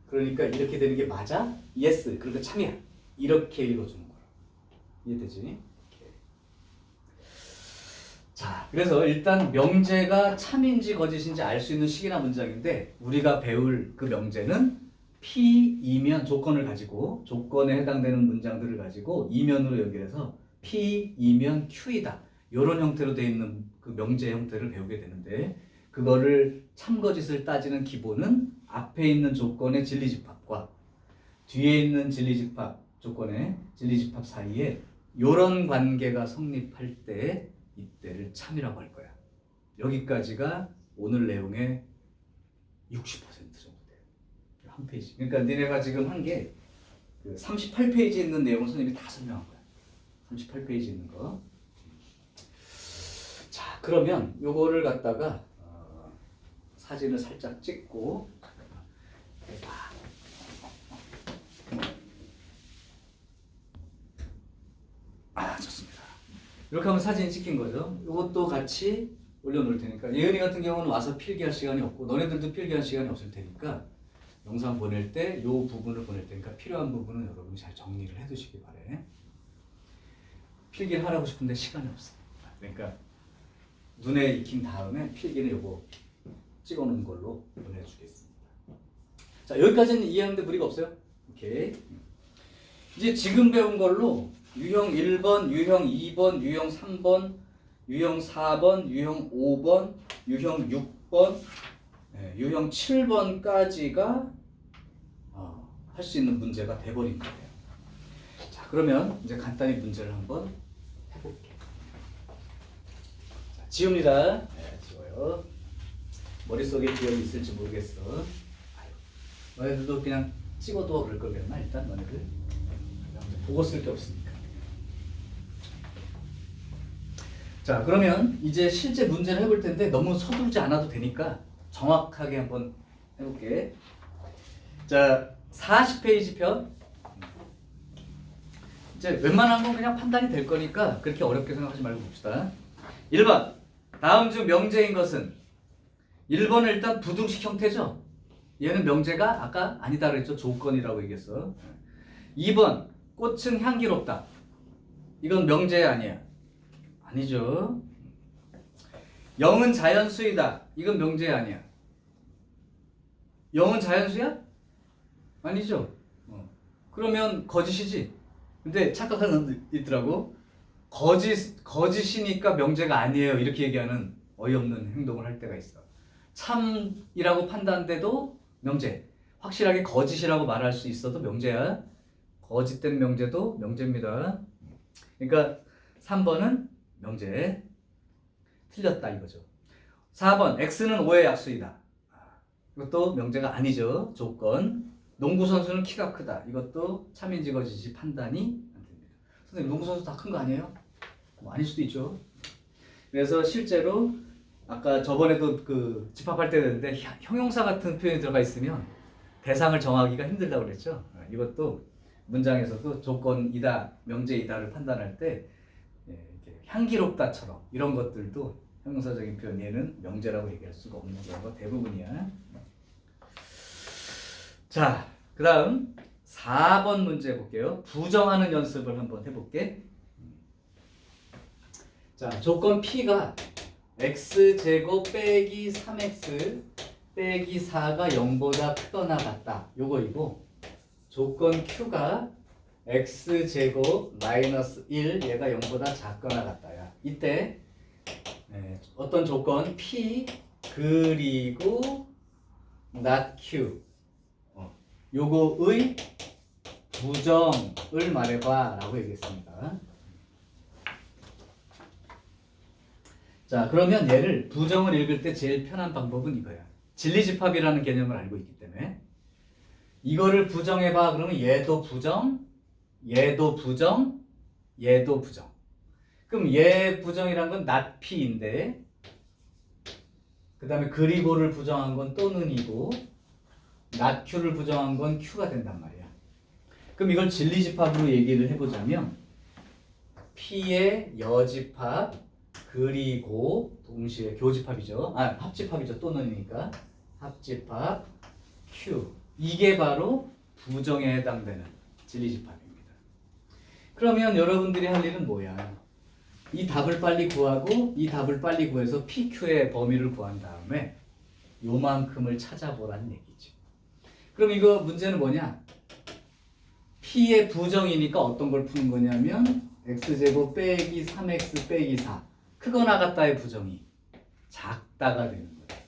그러니까 이렇게 되는 게 맞아? yes. 그러니까 참이야. 이렇게 읽어주는 거야. 이해되지? 자, 그래서 일단 명제가 참인지 거짓인지 알 수 있는 식이나 문장인데 우리가 배울 그 명제는 P이면 조건을 가지고 조건에 해당되는 문장들을 가지고 이면으로 연결해서 P이면 Q이다. 이런 형태로 되어 있는 그 명제 형태를 배우게 되는데 그거를 참거짓을 따지는 기본은 앞에 있는 조건의 진리집합과 뒤에 있는 진리집합 조건의 진리집합 사이에 이런 관계가 성립할 때 이때를 참이라고 할 거야. 여기까지가 오늘 내용의 60% 정도 돼요. 한 페이지. 그러니까 니네가 지금 한 게 그 38페이지에 있는 내용을 선생님이 다 설명한 거야. 38페이지에 있는 거. 자, 그러면 요거를 갖다가 사진을 살짝 찍고 해봐. 좋습니다. 이렇게 하면 사진이 찍힌 거죠. 이것도 같이 올려놓을 테니까 예은이 같은 경우는 와서 필기할 시간이 없고 너네들도 필기할 시간이 없을 테니까 영상 보낼 때 이 부분을 보낼 테니까 필요한 부분은 여러분이 잘 정리를 해두시기 바래. 필기를 하라고 싶은데 시간이 없어. 그러니까 눈에 익힌 다음에 필기는 요거 찍어놓은 걸로 보내주겠습니다. 자, 여기까지는 이해하는데 무리가 없어요? 오케이. 이제 지금 배운 걸로 유형 1번, 유형 2번, 유형 3번, 유형 4번, 유형 5번, 유형 6번, 유형 7번까지가 할 수 있는 문제가 돼버린 거예요. 자, 그러면 이제 간단히 문제를 한번 해볼게요. 자, 지웁니다. 네, 지워요. 머릿속에 기억이 있을지 모르겠어. 아유, 너네들도 그냥 찍어둬 그럴 거겠나 일단 너네들. 보고 쓸 게 없으니까. 자, 그러면 이제 실제 문제를 해볼 텐데 너무 서두르지 않아도 되니까 정확하게 한번 해볼게. 자, 40페이지 편. 이제 웬만한 건 그냥 판단이 될 거니까 그렇게 어렵게 생각하지 말고 봅시다. 1번. 다음 중 명제인 것은 1번은 일단 부등식 형태죠. 얘는 명제가 아까 아니다 그랬죠. 조건이라고 얘기했어. 2번. 꽃은 향기롭다. 이건 명제 아니야. 아니죠. 0은 자연수이다. 이건 명제 아니야. 0은 자연수야? 아니죠. 그러면 거짓이지. 근데 착각하는 사람도 있더라고. 거짓이니까 명제가 아니에요. 이렇게 얘기하는 어이없는 행동을 할 때가 있어. 참이라고 판단돼도 명제. 확실하게 거짓이라고 말할 수 있어도 명제야. 거짓된 명제도 명제입니다. 그러니까 3번은 명제. 틀렸다 이거죠. 4번 x는 5의 약수이다. 이것도 명제가 아니죠. 조건. 농구 선수는 키가 크다. 이것도 참인지 거짓인지 판단이 안 됩니다. 선생님 농구 선수 다 큰 거 아니에요? 뭐 아닐 수도 있죠. 그래서 실제로 아까 저번에도 그 집합할 때 그랬는데 형용사 같은 표현이 들어가 있으면 대상을 정하기가 힘들다고 그랬죠. 이것도 문장에서도 조건이다, 명제이다를 판단할 때 이렇게 향기롭다처럼 이런 것들도 형용사적인 표현, 얘는 명제라고 얘기할 수가 없는 경우가 대부분이야. 자, 그 다음 4번 문제 볼게요. 부정하는 연습을 한번 해볼게. 자, 조건 P가 x제곱 빼기 3x 빼기 4가 0보다 크거나 같다. 요거이고, 조건 Q가 x제곱 마이너스 1 얘가 0보다 작거나 같다야. 이때 어떤 조건 P 그리고 not Q 요거의 부정을 말해봐 라고 얘기했습니다. 자, 그러면 얘를 부정을 읽을 때 제일 편한 방법은 이거야. 진리집합이라는 개념을 알고 있기 때문에 이거를 부정해봐 그러면 얘도 부정, 얘도 부정, 얘도 부정. 그럼 얘 부정이란 건 not P인데 그 다음에 그리고를 부정한 건 또는이고 not Q를 부정한 건 Q가 된단 말이야. 그럼 이걸 진리집합으로 얘기를 해보자면 P의 여집합 그리고 동시에 교집합이죠. 합집합이죠. 또는이니까 합집합 Q 이게 바로 부정에 해당되는 진리집합입니다. 그러면 여러분들이 할 일은 뭐야? 이 답을 빨리 구하고 이 답을 빨리 구해서 PQ의 범위를 구한 다음에 요만큼을 찾아보라는 얘기죠. 그럼 이거 문제는 뭐냐? P의 부정이니까 어떤 걸 푸는 거냐면 x제곱 빼기 3x 빼기 4 크거나 같다의 부정이 작다가 되는 거야.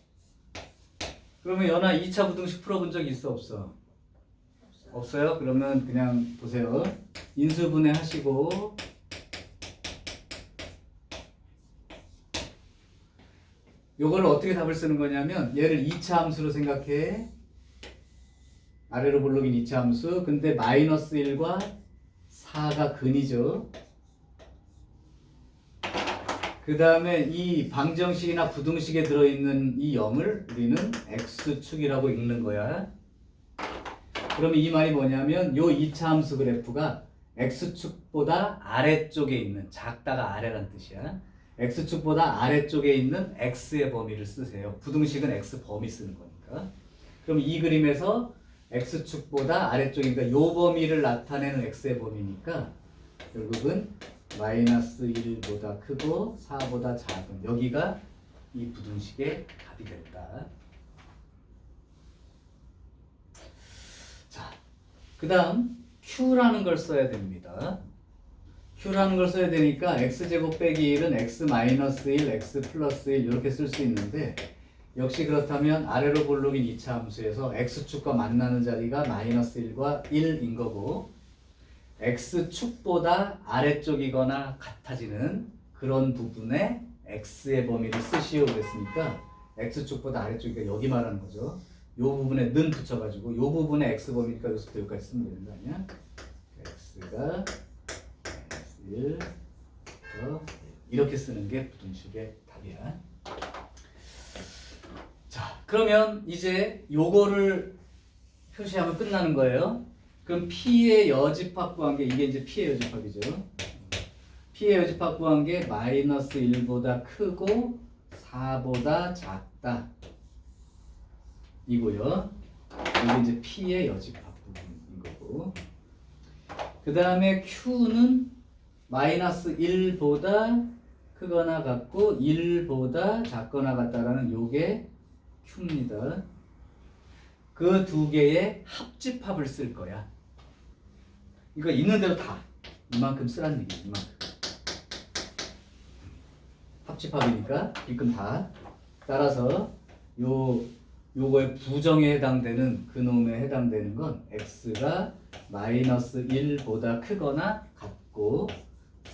그러면 연아 2차 부등식 풀어본 적 있어 없어? 없어요? 그러면 그냥 보세요. 인수분해 하시고 요걸 어떻게 답을 쓰는 거냐면 얘를 2차 함수로 생각해. 아래로 볼록인 2차 함수. 근데 마이너스 1과 4가 근이죠. 그 다음에 이 방정식이나 부등식에 들어있는 이 0을 우리는 x축이라고 읽는 거야. 그러면 이 말이 뭐냐면 요 2차 함수 그래프가 x축보다 아래쪽에 있는 작다가 아래란 뜻이야. x축보다 아래쪽에 있는 x의 범위를 쓰세요. 부등식은 x 범위 쓰는 거니까. 그럼 이 그림에서 x축보다 아래쪽이니까 요 범위를 나타내는 x의 범위니까 결국은 마이너스 1보다 크고 4보다 작은 여기가 이 부등식의 답이 됐다. 자, 그 다음 q라는 걸 써야 됩니다. q라는 걸 써야 되니까 x제곱 빼기 1은 x 마이너스 1, x 플러스 1 이렇게 쓸 수 있는데 역시 그렇다면 아래로 볼록인 2차 함수에서 x축과 만나는 자리가 마이너스 1과 1인 거고 x축보다 아래쪽이거나 같아지는 그런 부분에 x의 범위를 쓰시오 그랬으니까 x축보다 아래쪽이니까 여기 말하는 거죠. 요 부분에 는 붙여가지고 요 부분에 x 범위니까 여기서부터 여기까지 쓰면 되는 거 아니야? x가 1, 이렇게 쓰는 게 부등식의 답이야. 자, 그러면 이제 요거를 표시하면 끝나는 거예요. 그럼 P의 여집합 구한 게 이게 이제 P의 여집합이죠. P의 여집합 구한 게 마이너스 1보다 크고 4보다 작다. 이고요. 이게 이제 P의 여집합 부분인 거고. 그 다음에 Q는 마이너스 1보다 크거나 같고 1보다 작거나 같다라는 요게 Q입니다. 그 두 개의 합집합을 쓸 거야. 이거 있는 대로 다 이만큼 쓰라는 얘기야. 이만큼. 합집합이니까 이끔 다. 따라서 요거의 부정에 해당되는 그놈에 해당되는 건 x가 마이너스 1보다 크거나 같고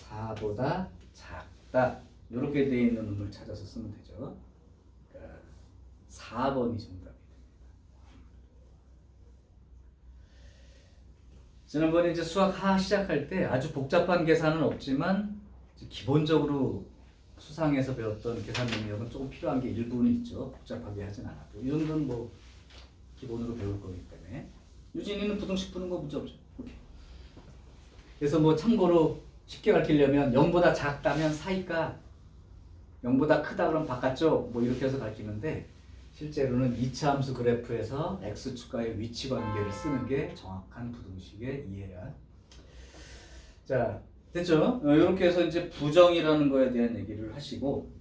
4보다 작다. 이렇게 되어 있는 놈을 찾아서 쓰면 되죠. 그러니까 4번이 정답이 됩니다. 지난번에 이제 수학 하 시작할 때 아주 복잡한 계산은 없지만 기본적으로 수상에서 배웠던 계산 능력은 조금 필요한 게 일부는 있죠. 복잡하게 하진 않아도 이 정도는 뭐 기본으로 배울 거기 때문에 유진이는 부등식 푸는 거 문제 없죠. 오케이. 그래서 뭐 참고로 쉽게 가르치려면 0보다 작다면 사이가 0보다 크다 그러면 바깥쪽 뭐 이렇게 해서 가르치는데 실제로는 2차 함수 그래프에서 x축과의 위치 관계를 쓰는 게 정확한 부등식의 이해야. 자, 됐죠? 이렇게 해서 이제 부정이라는 거에 대한 얘기를 하시고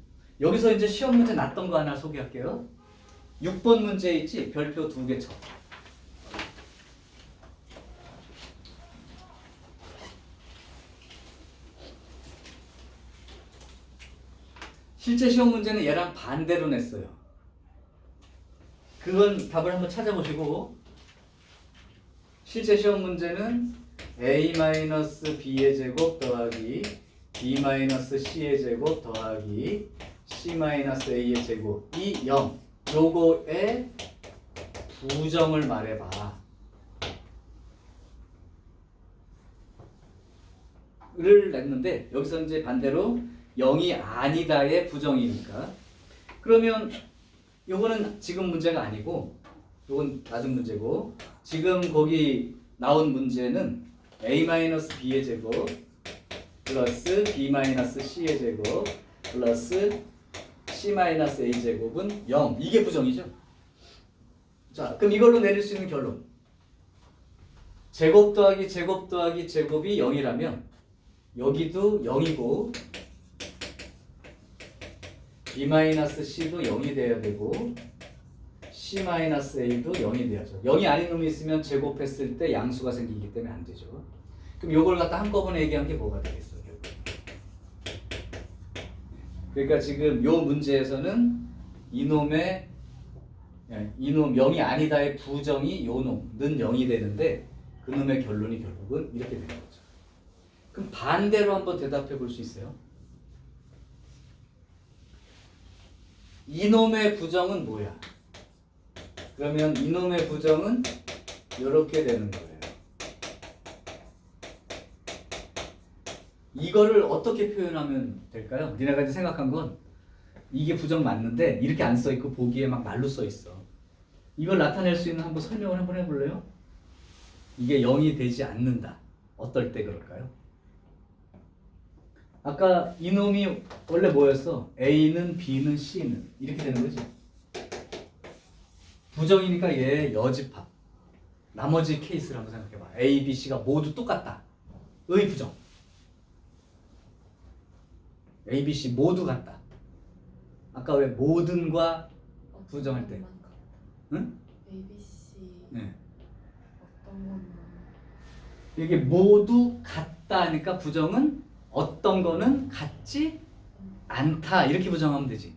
여기서 이제 시험 문제 났던 거 하나 소개할게요. 6번 문제 있지? 별표 2개 쳐. 실제 시험 문제는 얘랑 반대로 냈어요. 그건 답을 한번 찾아보시고 실제 시험 문제는 a-b의 제곱 더하기 b-c의 제곱 더하기 c-a의 제곱이 0 요거의 부정을 말해봐 를 냈는데 여기서 이제 반대로 0이 아니다의 부정이니까 그러면 요거는 지금 문제가 아니고 요건 낮은 문제고 지금 거기 나온 문제는 a-b의 제곱 플러스 b-c의 제곱 플러스 c-a 제곱은 0 이게 부정이죠. 자 그럼 이걸로 내릴 수 있는 결론 제곱 더하기 제곱 더하기 제곱이 0이라면 여기도 0이고 b-c도 0이 돼야 되고 c-a도 0이 돼야죠. 0이 아닌 놈이 있으면 제곱했을 때 양수가 생기기 때문에 안 되죠. 그럼 요걸 갖다 한꺼번에 얘기한 게 뭐가 되겠어요? 그러니까 지금 요 문제에서는 이놈의 이놈 0이 아니다의 부정이 요 놈은 0이 되는데 그놈의 결론이 결국은 이렇게 되는 거죠. 그럼 반대로 한번 대답해 볼 수 있어요? 이놈의 부정은 뭐야? 그러면 이놈의 부정은 이렇게 되는 거예요. 이거를 어떻게 표현하면 될까요? 니네가 이제 생각한 건 이게 부정 맞는데 이렇게 안 써 있고 보기에 막 말로 써 있어. 이걸 나타낼 수 있는 한번 설명을 한번 해볼래요? 이게 0이 되지 않는다. 어떨 때 그럴까요? 아까 이놈이 원래 뭐였어? A는 B는 C는 이렇게 되는 거지. 부정이니까 얘 여집합. 나머지 케이스를 한번 생각해봐. A, B, C가 모두 똑같다. 의 부정. A, B, C 모두 같다. 아까 왜 모든과 부정할 때? 응? A, B, C 네. 어떤 것만 이게 모두 같다 하니까 부정은 어떤 거는 같지 않다 이렇게 부정하면 되지.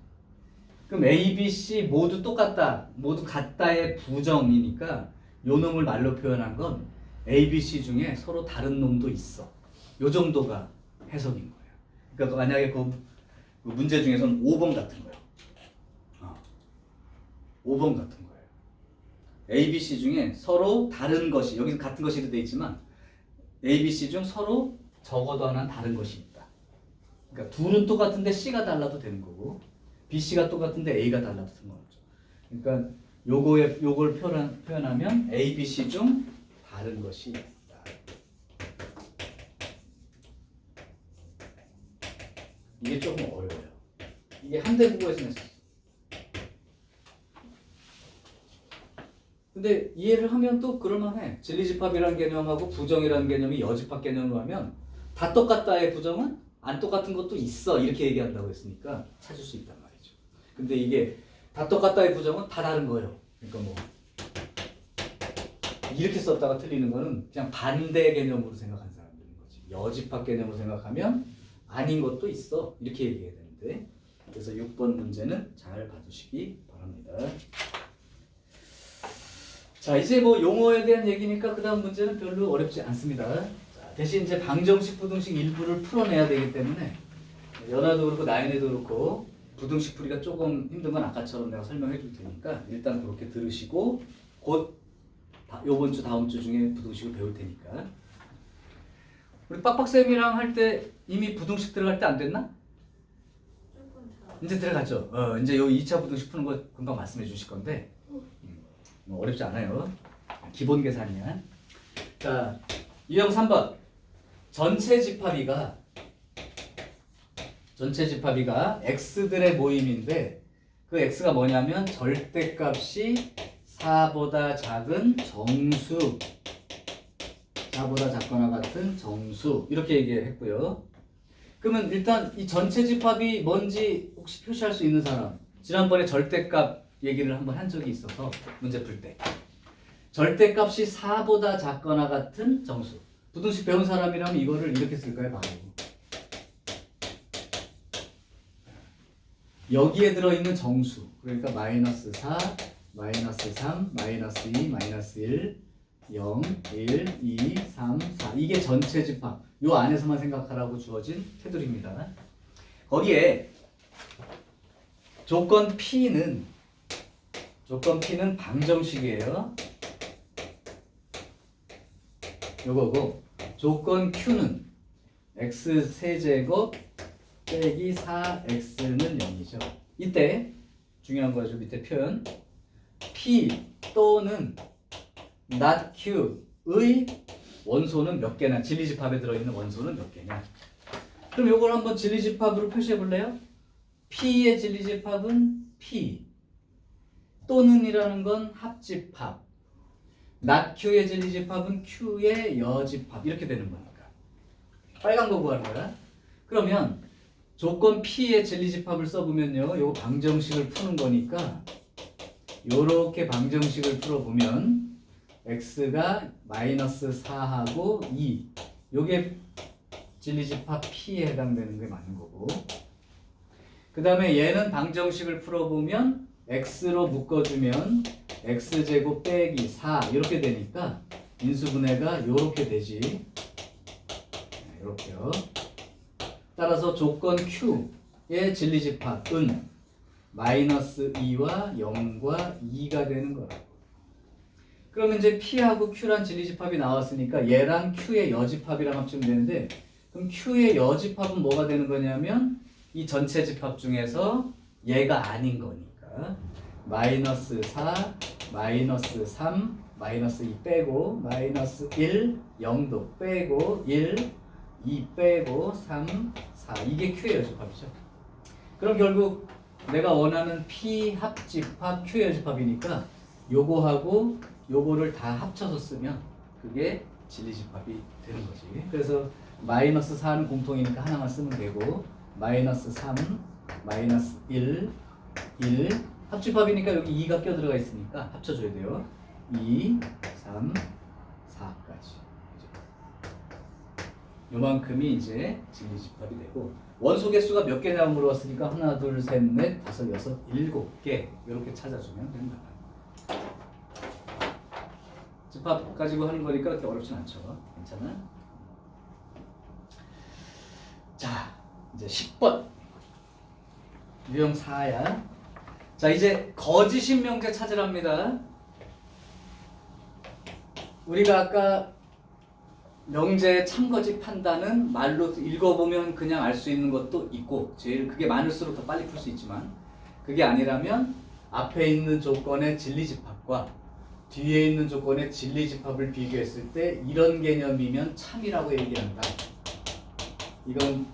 그럼 A, B, C 모두 똑같다, 모두 같다의 부정이니까 요 놈을 말로 표현한 건 A, B, C 중에 서로 다른 놈도 있어. 요 정도가 해석인 거예요. 그러니까 만약에 그 문제 중에서는 5번 같은 거예요. 5번 같은 거예요. A, B, C 중에 서로 다른 것이 여기서 같은 것이도 돼 있지만 A, B, C 중 서로 적어도 하나는 다른 것이 있다. 그러니까 둘은 똑같은데 C가 달라도 되는 거고 B, C가 똑같은데 A가 달라도 상관없죠. 그러니까 요걸 표현하면 A, B, C 중 다른 것이 있다. 이게 조금 어려워요. 이게 한대국어에서 냈어요. 근데 이해를 하면 또 그럴만해. 진리집합이라는 개념하고 부정이라는 개념이 여집합 개념으로 하면 다 똑같다의 부정은 안 똑같은 것도 있어 이렇게 얘기한다고 했으니까 찾을 수 있단 말이죠. 근데 이게 다 똑같다의 부정은 다 다른 거예요. 그러니까 뭐 이렇게 썼다가 틀리는 거는 그냥 반대 개념으로 생각하는 사람들인 거지. 여집합 개념으로 생각하면 아닌 것도 있어 이렇게 얘기해야 되는데 그래서 6번 문제는 잘 봐주시기 바랍니다. 자 이제 뭐 용어에 대한 얘기니까 그 다음 문제는 별로 어렵지 않습니다. 자, 대신 이제 방정식 부등식 일부를 풀어내야 되기 때문에 연화도 그렇고 나인에도 그렇고 부등식 풀이가 조금 힘든 건 아까처럼 내가 설명해 줄 테니까 일단 그렇게 들으시고 곧 요번 주 다음 주 중에 부등식을 배울 테니까 우리 빡빡쌤이랑 할 때 이미 부등식 들어갈 때 안 됐나? 좀 이제 들어갔죠. 이제 요 2차 부등식 푸는 거 금방 말씀해 주실 건데 뭐 어렵지 않아요. 기본 계산이야. 자, 유형 3번. 전체 집합이가 x들의 모임인데 그 x가 뭐냐면 절대값이 4보다 작은 정수, 4보다 작거나 같은 정수 이렇게 얘기했고요. 그러면 일단 이 전체 집합이 뭔지 혹시 표시할 수 있는 사람? 지난번에 절대값 얘기를 한번 한 적이 있어서 문제 풀 때 절대값이 4보다 작거나 같은 정수. 부등식 배운 사람이라면 이거를 이렇게 쓸까요? 바로 여기에 들어있는 정수, 그러니까 마이너스 4, 마이너스 3, 마이너스 2, 마이너스 1, 0, 1, 2, 3, 4 이게 전체 집합. 요 안에서만 생각하라고 주어진 테두리입니다. 거기에 조건 P는 방정식이에요. 요거고 조건 Q는 x 세제곱 빼기 4x는 0이죠. 이때 중요한 거죠. 밑에 표현 P 또는 not Q의 원소는 몇 개나, 진리집합에 들어있는 원소는 몇 개냐. 그럼 요걸 한번 진리집합으로 표시해 볼래요? P의 진리집합은 P, 또는 이라는 건 합집합, not Q의 진리집합은 Q의 여집합 이렇게 되는 거니까 빨간 거 구하는 거야. 그러면 조건 P의 진리집합을 써보면요, 요거 방정식을 푸는 거니까 요렇게 방정식을 풀어보면 x가 마이너스 4하고 2 요게 진리집합 P에 해당되는 게 맞는 거고, 그 다음에 얘는 방정식을 풀어보면 x로 묶어주면 x제곱 빼기 4 이렇게 되니까 인수분해가 요렇게 되지. 이렇게요. 따라서 조건 Q의 진리집합은 마이너스 2와 0과 2가 되는 거라고. 그러면 이제 P하고 Q란 진리집합이 나왔으니까 얘랑 Q의 여집합이랑 합치면 되는데, 그럼 Q의 여집합은 뭐가 되는 거냐면 이 전체 집합 중에서 얘가 아닌 거니까 마이너스 4, 마이너스 3, 마이너스 2 빼고 마이너스 1, 0도 빼고 1, 2 빼고 3, 4 이게 Q의 여집합이죠. 그럼 결국 내가 원하는 P 합집합 Q의 여집합이니까 요거하고 요거를 다 합쳐서 쓰면 그게 진리집합이 되는 거지. 그래서 마이너스 4는 공통이니까 하나만 쓰면 되고 마이너스 3, 마이너스 1, 1 합집합이니까 여기 2가 껴들어가 있으니까 합쳐줘야 돼요. 2, 3, 4까지. 요만큼이 이제 진리집합이 되고, 원소 개수가 몇 개냐고 물어봤으니까 하나, 둘, 셋, 넷, 다섯, 여섯, 7개 이렇게 찾아주면 된다. 집합 가지고 하는 거니까 그렇게 어렵진 않죠. 괜찮아? 자, 이제 10번 유형 4야. 자, 이제 거짓인 명제 찾으랍니다. 우리가 아까 명제 참거짓 판단은 말로 읽어보면 그냥 알 수 있는 것도 있고, 제일 그게 많을수록 더 빨리 풀 수 있지만, 그게 아니라면 앞에 있는 조건의 진리집합과 뒤에 있는 조건의 진리집합을 비교했을 때 이런 개념이면 참이라고 얘기한다. 이건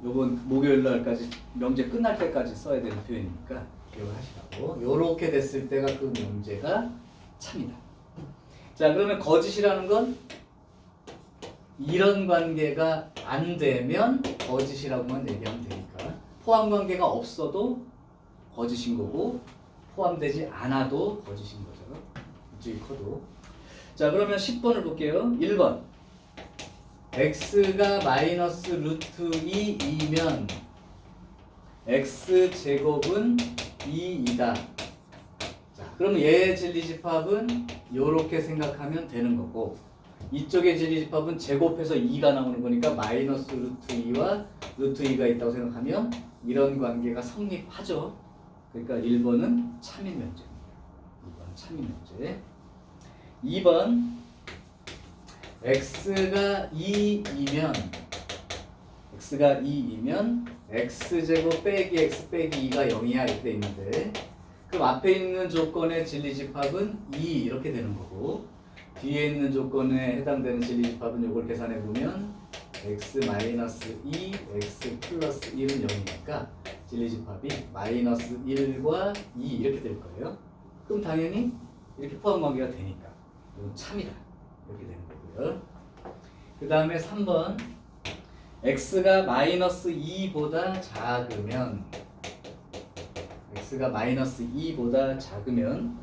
요번 목요일 날까지 명제 끝날 때까지 써야 되는 표현이니까 기억을 하시라고. 요렇게 됐을 때가 그 명제가 참이다. 자, 그러면 거짓이라는 건 이런 관계가 안 되면 거짓이라고만 얘기하면 되니까, 포함 관계가 없어도 거짓인 거고 포함되지 않아도 거짓인 거죠. 이쪽이 커도. 자, 그러면 10번을 볼게요. 1번 x가 마이너스 루트 2이면 x제곱은 2이다. 자, 그러면 얘의 진리집합은 요렇게 생각하면 되는 거고, 이쪽의 진리집합은 제곱해서 2가 나오는 거니까 마이너스 루트 2와 루트 2가 있다고 생각하면 이런 관계가 성립하죠. 그러니까 1번은 참인 면제입니다. 2번은 참인 면제. 2번 x가 2이면 x제곱 빼기 x 빼기 2가 0이야 이렇게 돼 있는데 그럼 앞에 있는 조건의 진리집합은 2 이렇게 되는 거고 뒤에 있는 조건에 해당되는 진리집합은 이걸 계산해 보면 x 마이너스 2, x 플러스 1은 0이니까 진리집합이 마이너스 1과 2 이렇게 될 거예요. 그럼 당연히 이렇게 포함관계가 되니까 이건 참이다 이렇게 되는 거고요. 그 다음에 3번 x가 마이너스 2보다 작으면 x가 마이너스 2보다 작으면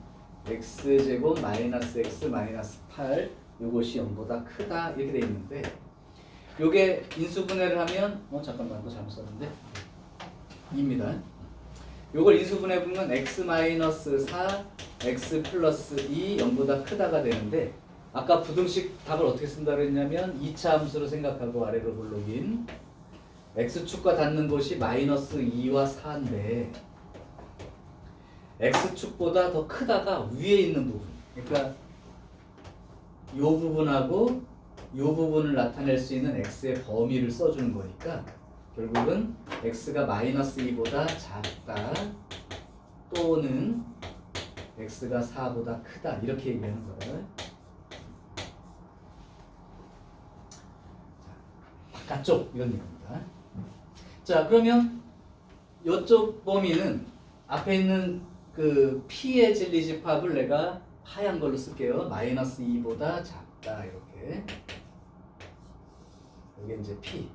x제곱 마이너스 x 마이너스 8 요것이 0보다 크다 이렇게 돼 있는데 요게 인수분해를 하면 잠깐만 이거 잘못 썼는데 2입니다. 요걸 인수분해 보면 x 마이너스 4 x 플러스 2 0보다 크다가 되는데 아까 부등식 답을 어떻게 쓴다 그랬냐면 2차 함수로 생각하고 아래로 볼록인 x축과 닿는 곳이 마이너스 2와 4인데 x축보다 더 크다가 위에 있는 부분 그러니까 이 부분하고 이 부분을 나타낼 수 있는 x의 범위를 써주는 거니까 결국은 x가 마이너스 2보다 작다 또는 x가 4보다 크다 이렇게 얘기하는 거예요. 바깥쪽 이런 얘기입니다. 자 그러면 이쪽 범위는 앞에 있는 그 p의 진리집합을 내가 하얀 걸로 쓸게요. 마이너스 2보다 작다 이렇게 여기 이제 p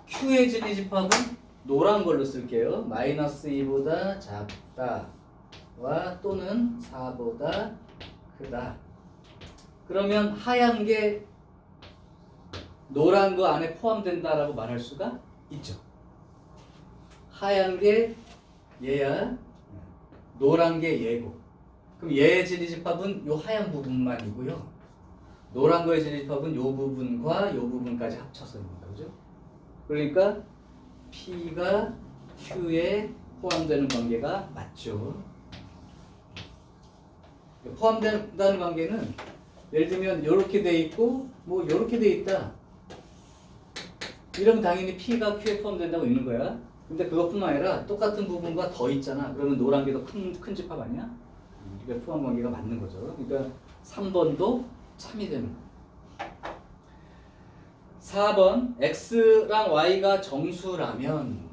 q의 진리집합은 노란 걸로 쓸게요. 마이너스 2보다 작다와 또는 4보다 크다. 그러면 하얀 게 노란 거 안에 포함된다라고 말할 수가 있죠. 하얀 게 얘야, 노란 게 얘고. 그럼 얘의 진리집합은 요 하얀 부분만이고요. 노란 거의 진리집합은 요 부분과 요 부분까지 합쳐서 있는 거죠. 그러니까 P가 Q에 포함되는 관계가 맞죠. 포함된다는 관계는 예를 들면 이렇게 돼 있고 뭐 이렇게 돼 있다. 이러면 당연히 P가 Q에 포함된다고 있는 거야. 근데 그것뿐만 아니라 똑같은 부분과 더 있잖아. 그러면 노란 게 더 큰 집합 아니야? 이게 포함 관계가 맞는 거죠. 그러니까 3번도 참이 되는 거야. 4번 x랑 y가 정수라면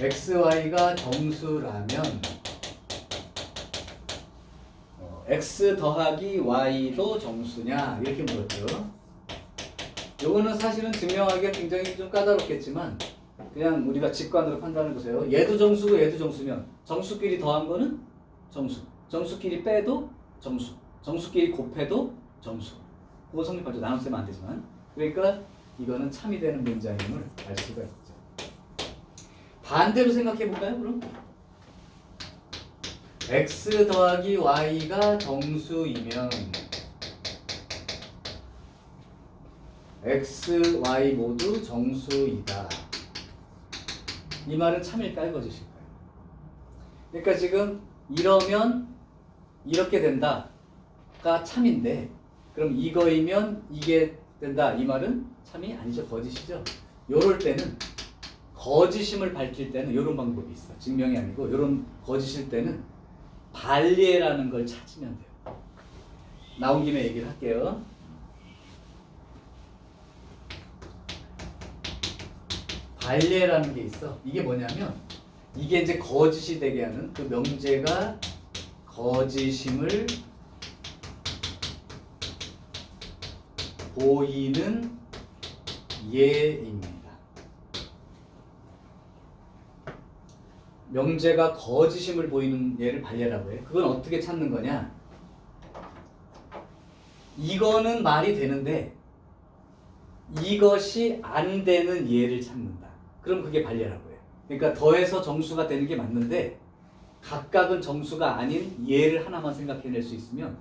x, y가 정수라면 x 더하기 y도 정수냐 이렇게 물었죠. 요거는 사실은 증명하기가 굉장히 좀 까다롭겠지만 그냥 우리가 직관으로 판단해 보세요. 얘도 정수고 얘도 정수면 정수끼리 더한 거는 정수, 정수끼리 빼도 정수, 정수끼리 곱해도 정수. 그거 성립하죠. 나눠쓰면 안 되지만. 그러니까 이거는 참이 되는 문장임을 알 수가 있죠. 반대로 생각해 볼까요? 그럼 x 더하기 y가 정수이면 x, y 모두 정수이다. 이 말은 참일까요? 거짓일까요? 그러니까 지금 이러면 이렇게 된다가 참인데 그럼 이거이면 이게 된다. 이 말은 참이 아니죠. 거짓이죠. 요럴 때는 거짓임을 밝힐 때는 이런 방법이 있어. 증명이 아니고 이런 거짓일 때는 반례라는 걸 찾으면 돼요. 나온 김에 얘기를 할게요. 반례라는 게 있어. 이게 뭐냐면 이게 이제 거짓이 되게 하는 그 명제가 거짓임을 보이는 예입니다. 명제가 거짓임을 보이는 예를 반례라고 해. 그건 어떻게 찾는 거냐? 이거는 말이 되는데 이것이 안 되는 예를 찾는다. 그럼 그게 반례라고 해. 그러니까 더해서 정수가 되는 게 맞는데 각각은 정수가 아닌 예를 하나만 생각해낼 수 있으면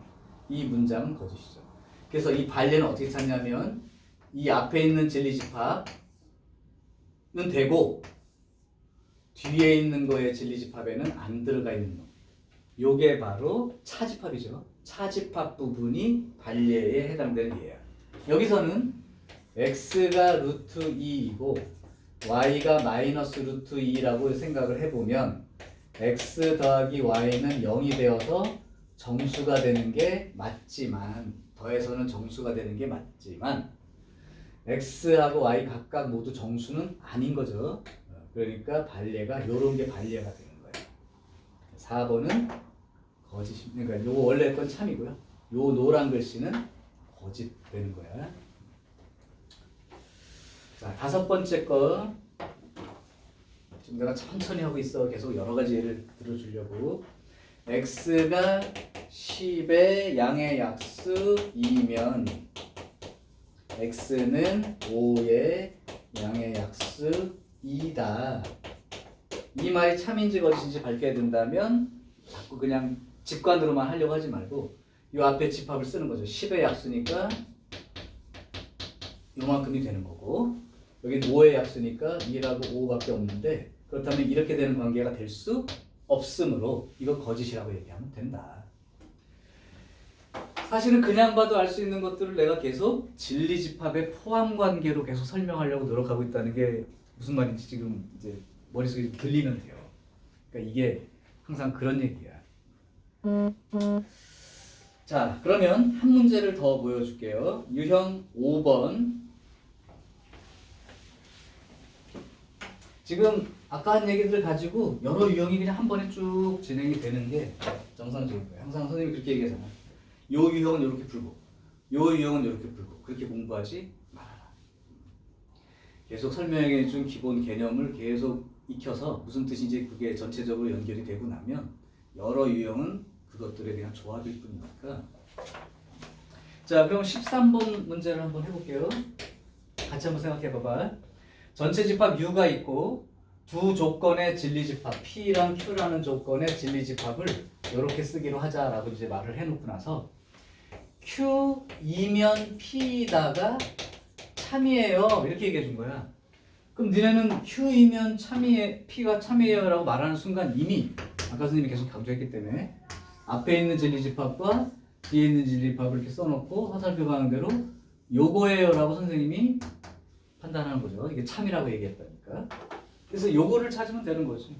이 문장은 거짓이죠. 그래서 이 반례는 어떻게 찾냐면 이 앞에 있는 진리집합은 되고 뒤에 있는 거의 진리집합에는 안 들어가 있는 놈. 요게 바로 차집합이죠. 차집합 부분이 반례에 해당되는 예야. 여기서는 x가 루트 2이고 y가 마이너스 루트 2라고 생각을 해보면 x 더하기 y는 0이 되어서 정수가 되는 게 맞지만, 더해서는 정수가 되는 게 맞지만 x하고 y 각각 모두 정수는 아닌 거죠. 그러니까 반례가 요런 게 반례가 되는 거예요. 4번은 거짓. 그러니까 요거 원래 건 참이고요. 요 노란 글씨는 거짓 되는 거야. 자, 5번째 거. 지금 내가 천천히 하고 있어. 계속 여러 가지 예를 들어주려고. x가 10의 양의 약수 2면 x는 5의 양의 약수 2다. 이 말이 참인지 거짓인지 밝혀야 된다면 자꾸 그냥 직관으로만 하려고 하지 말고 이 앞에 집합을 쓰는 거죠. 10의 약수니까 요만큼이 되는 거고, 여기 5의 약수니까 2라고 5밖에 없는데, 그렇다면 이렇게 되는 관계가 될 수 없으므로 이거 거짓이라고 얘기하면 된다. 사실은 그냥 봐도 알 수 있는 것들을 내가 계속 진리집합의 포함관계로 계속 설명하려고 노력하고 있다는 게 무슨 말인지 지금 이제 머릿속에 들리면 돼요. 그러니까 이게 항상 그런 얘기야. 자, 그러면 한 문제를 더 보여줄게요. 유형 5번. 지금 아까 한 얘기들 가지고 여러 유형이 그냥 한 번에 쭉 진행이 되는 게 정상적인 거예요. 항상 선생님이 그렇게 얘기하잖아. 요 유형은 이렇게 풀고, 요 유형은 이렇게 풀고, 그렇게 공부하지 말아라. 계속 설명해 준 기본 개념을 계속 익혀서 무슨 뜻인지 그게 전체적으로 연결이 되고 나면 여러 유형은 그것들에 대한 조합일 뿐이니까. 자, 그럼 13번 문제를 한번 해볼게요. 같이 한번 생각해 봐봐. 전체 집합 U가 있고 두 조건의 진리 집합 P랑 Q라는 조건의 진리 집합을 이렇게 쓰기로 하자라고 이제 말을 해놓고 나서 Q이면 P다가 참이에요 이렇게 얘기해 준 거야. 그럼 니네는 Q이면 참이에 P가 참이에요라고 말하는 순간 이미 아까 선생님이 계속 강조했기 때문에 앞에 있는 진리 집합과 뒤에 있는 진리 집합을 이렇게 써놓고 화살표 가는 대로 요거예요라고 선생님이 판단하는 거죠. 이게 참이라고 얘기했다니까. 그래서 요거를 찾으면 되는 거지.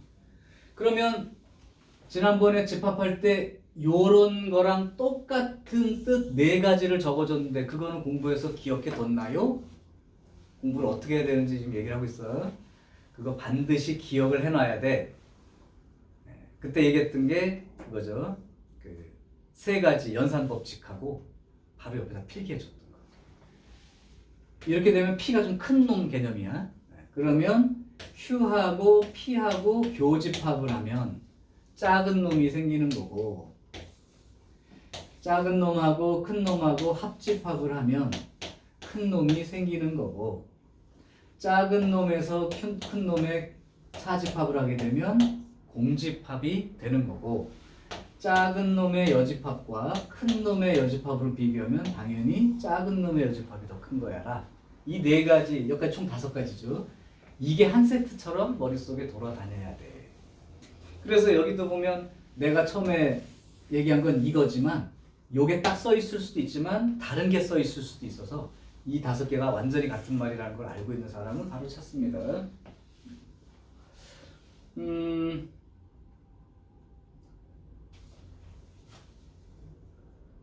그러면 지난번에 집합할 때 요런 거랑 똑같은 뜻 4가지를 적어줬는데 그거는 공부해서 기억해 뒀나요? 공부를 어떻게 해야 되는지 지금 얘기를 하고 있어. 그거 반드시 기억을 해놔야 돼. 그때 얘기했던 게 그거죠. 그 3가지 연산 법칙하고 바로 옆에다 필기해줬던 거. 이렇게 되면 P가 좀 큰 놈 개념이야. 그러면 Q하고 P하고 교집합을 하면 작은 놈이 생기는 거고, 작은 놈하고 큰 놈하고 합집합을 하면 큰 놈이 생기는 거고, 작은 놈에서 큰 놈의 사집합을 하게 되면 공집합이 되는 거고, 작은 놈의 여집합과 큰 놈의 여집합으로 비교하면 당연히 작은 놈의 여집합이 더 큰 거야라. 이 4가지, 여기까지 총 5가지죠. 이게 한 세트처럼 머릿속에 돌아다녀야 돼. 그래서 여기도 보면 내가 처음에 얘기한 건 이거지만 요게 딱 써 있을 수도 있지만 다른 게 써 있을 수도 있어서 이 5개가 완전히 같은 말이라는 걸 알고 있는 사람은 바로 찾습니다.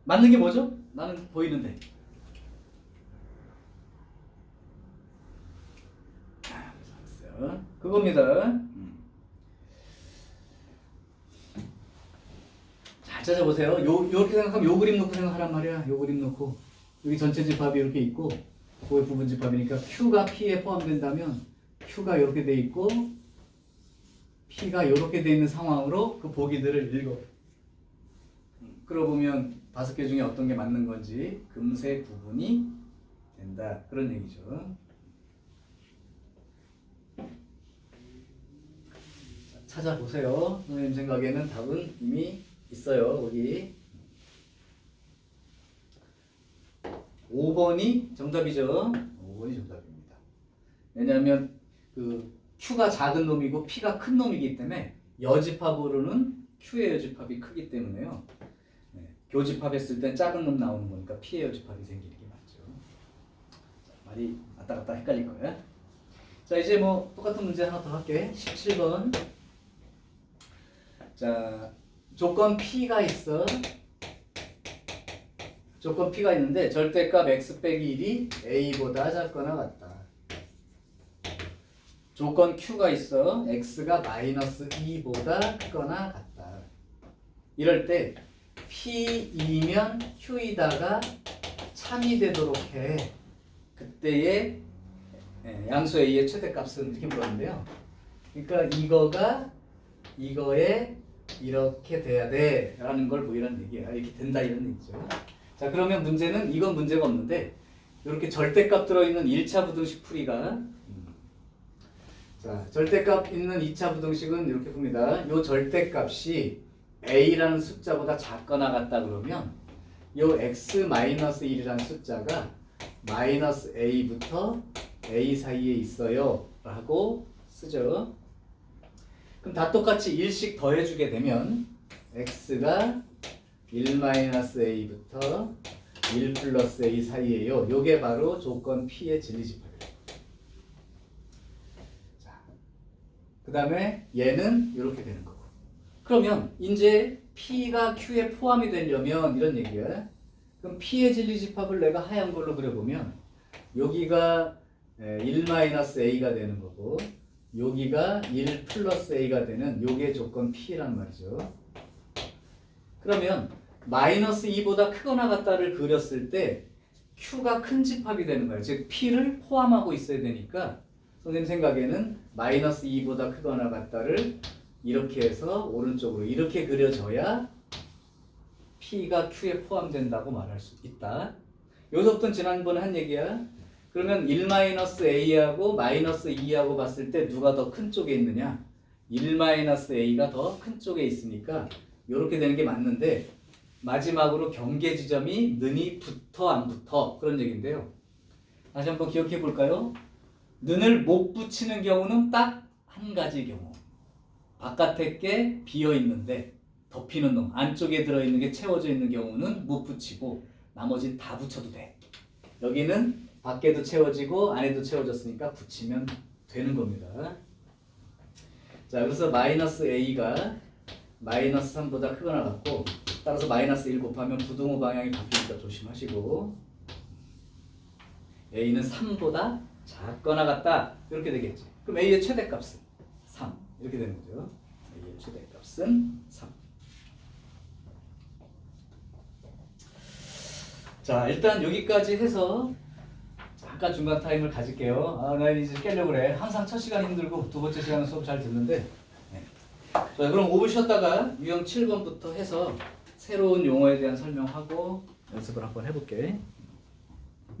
맞는 게 뭐죠? 나는 보이는데. 그겁니다. 잘 찾아보세요. 요렇게 생각하면 요 그림 놓고 생각하란 말이야. 요 그림 놓고 여기 전체 집합이 이렇게 있고 그거의 부분 집합이니까 Q가 P에 포함된다면 Q가 이렇게 돼 있고 P가 이렇게 돼 있는 상황으로 그 보기들을 읽어. 그러고 보면 5개 중에 어떤 게 맞는 건지 금세 구분이 된다. 그런 얘기죠. 찾아보세요. 선생님 생각에는 답은 이미 있어요. 거기 5번이 정답이죠. 5번이 정답입니다. 왜냐하면 그 Q가 작은 놈이고 P가 큰 놈이기 때문에 여집합으로는 Q의 여집합이 크기 때문에요. 교집합했을 땐 작은 놈 나오는 거니까 P의 여집합이 생기는 게 맞죠. 말이 왔다 갔다 헷갈릴 거야. 자 이제 뭐 똑같은 문제 하나 더 할게. 17번. 자 조건 P가 있어. 조건 P가 있는데 절대값 x 빼기 1이 a보다 작거나 같다. 조건 Q가 있어. x가 마이너스 2보다 크거나 같다. 이럴 때 P이면 Q이다가 참이 되도록 해. 그때의 양수 A의 최대값은 이렇게 물었는데요. 그러니까 이거가 이거에 이렇게 돼야 돼 라는 걸 보이라는 얘기야. 이렇게 된다 이런 얘기죠. 자 그러면 문제는 이건 문제가 없는데 이렇게 절대값 들어있는 1차 부등식 풀이가 자 절대값 있는 2차 부등식은 이렇게 봅니다. 요 절대값이 a라는 숫자보다 작거나 같다 그러면 요 x-1이라는 숫자가 마이너스 a부터 a 사이에 있어요 라고 쓰죠. 그럼 다 똑같이 1씩 더해주게 되면 x가 1-a부터 1 플러스 a 사이에요. 요게 바로 조건 P의 진리집합이에요. 자, 그 다음에 얘는 이렇게 되는 거고. 그러면 이제 P가 Q에 포함이 되려면 이런 얘기야. 그럼 P의 진리집합을 내가 하얀 걸로 그려보면 여기가 1-a가 되는 거고 여기가 1 플러스 a가 되는 요게 조건 P란 말이죠. 그러면 마이너스 2보다 크거나 같다를 그렸을 때 Q가 큰 집합이 되는 거예요. 즉 P를 포함하고 있어야 되니까 선생님 생각에는 마이너스 2보다 크거나 같다를 이렇게 해서 오른쪽으로 이렇게 그려져야 P가 Q에 포함된다고 말할 수 있다. 여기서부터는 지난번에 한 얘기야. 그러면 1-a하고 마이너스 2하고 봤을 때 누가 더 큰 쪽에 있느냐? 1-a가 더 큰 쪽에 있으니까 이렇게 되는 게 맞는데 마지막으로 경계 지점이 는이 붙어 안 붙어 그런 얘기인데요. 다시 한번 기억해 볼까요? 는을 못 붙이는 경우는 딱 한 가지 경우. 바깥에 게 비어 있는데 덮이는 놈 안쪽에 들어있는 게 채워져 있는 경우는 못 붙이고 나머지는 다 붙여도 돼. 여기는 밖에도 채워지고 안에도 채워졌으니까 붙이면 되는 겁니다. 자 그래서 마이너스 a가 마이너스 3보다 크거나 같고 따라서 마이너스 1 곱하면 부등호 방향이 바뀌니까 조심하시고 a는 3보다 작거나 같다 이렇게 되겠지. 그럼 a의 최대값은 3 이렇게 되는 거죠. a의 최대값은 3. 자 일단 여기까지 해서 잠깐 중간 타임을 가질게요. 나 이제 깨려고 그래. 항상 첫 시간 힘들고 두 번째 시간은 수업 잘 듣는데 자, 그럼 5분 쉬었다가 유형 7번부터 해서 새로운 용어에 대한 설명하고 연습을 한번 해볼게.